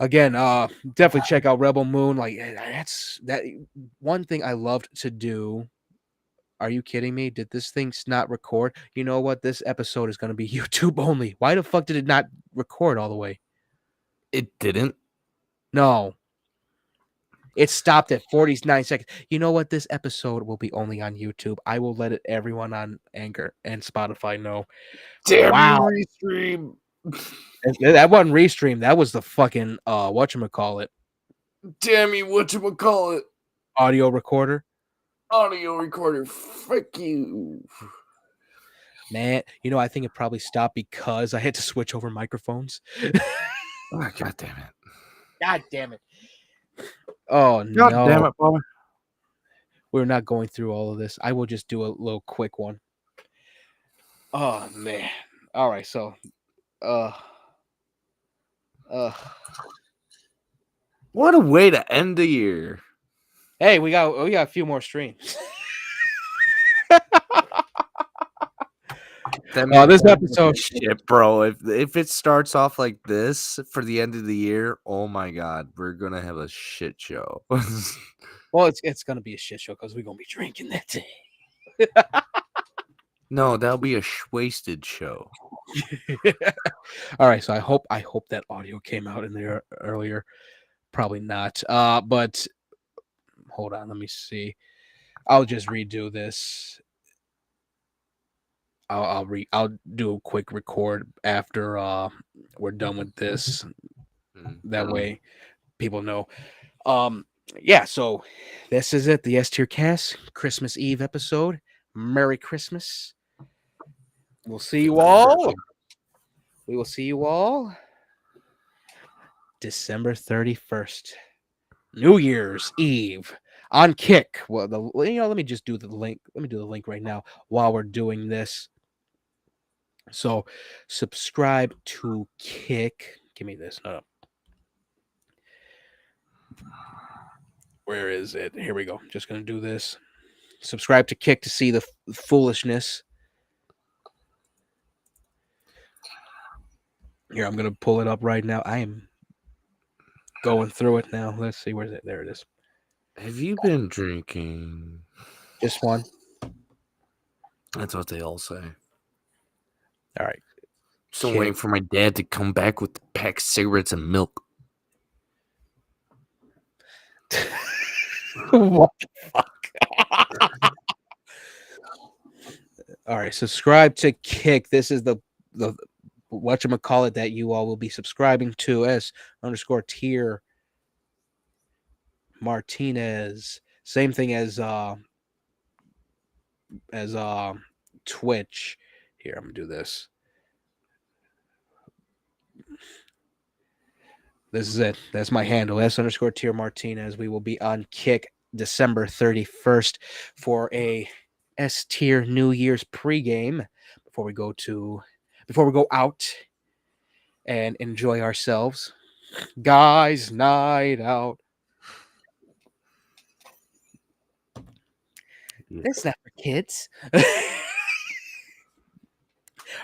Again, definitely check out Rebel Moon. Like that's that one thing I loved to do. Are you kidding me? Did this thing not record? You know what? This episode is going to be YouTube only. Why the fuck did it not record all the way? It didn't. No. It stopped at 49 seconds. You know what? This episode will be only on YouTube. I will let everyone on Anchor and Spotify know. Damn, wow. you restream. That wasn't restream. That was the fucking whatchamacallit. Damn you, whatchamacallit. Audio recorder. Audio recorder. Frick you. Man, you know, I think it probably stopped because I had to switch over microphones. Oh, God damn it. God damn it. Oh, God no. damn it, Bobby. We're not going through all of this. I will just do a little quick one. Oh, man. All right, so what a way to end the year. Hey, we got a few more streams. This episode, shit, bro. If it starts off like this for the end of the year, oh my god, we're gonna have a shit show. Well, it's gonna be a shit show because we're gonna be drinking that day. No, that'll be a wasted show. All right, so I hope that audio came out in there earlier. Probably not. But hold on, let me see. I'll just redo this. I'll do a quick record after we're done with this. That way people know. Yeah, so this is it, the S-TierCast Christmas Eve episode. Merry Christmas. We'll see you all. We will see you all December 31st. New Year's Eve on Kick. Well, let me just do the link. Let me do the link right now while we're doing this. So, subscribe to Kick. Give me this. No. Where is it? Here we go. Just gonna do this. Subscribe to Kick to see the foolishness. Here, I'm gonna pull it up right now. I am going through it now. Let's see. Where's it? There it is. Have you been drinking? Just one. That's what they all say. All right. Still Kick. waiting for my dad to come back with the pack of cigarettes and milk. What the fuck? All right, subscribe to Kick. This is the whatchamacallit that you all will be subscribing to. S_tier Martinez. Same thing as Twitch. Here, I'm gonna do this. This is it. That's my handle. S_tier Martinez. We will be on Kick December 31st for a S-tier New Year's pregame before we go out and enjoy ourselves. Guys, night out. Yeah. That's not for kids.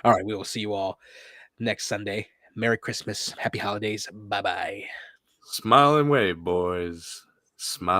All right, we will see you all next Sunday. Merry Christmas. Happy holidays. Bye-bye. Smile and wave, boys. Smile.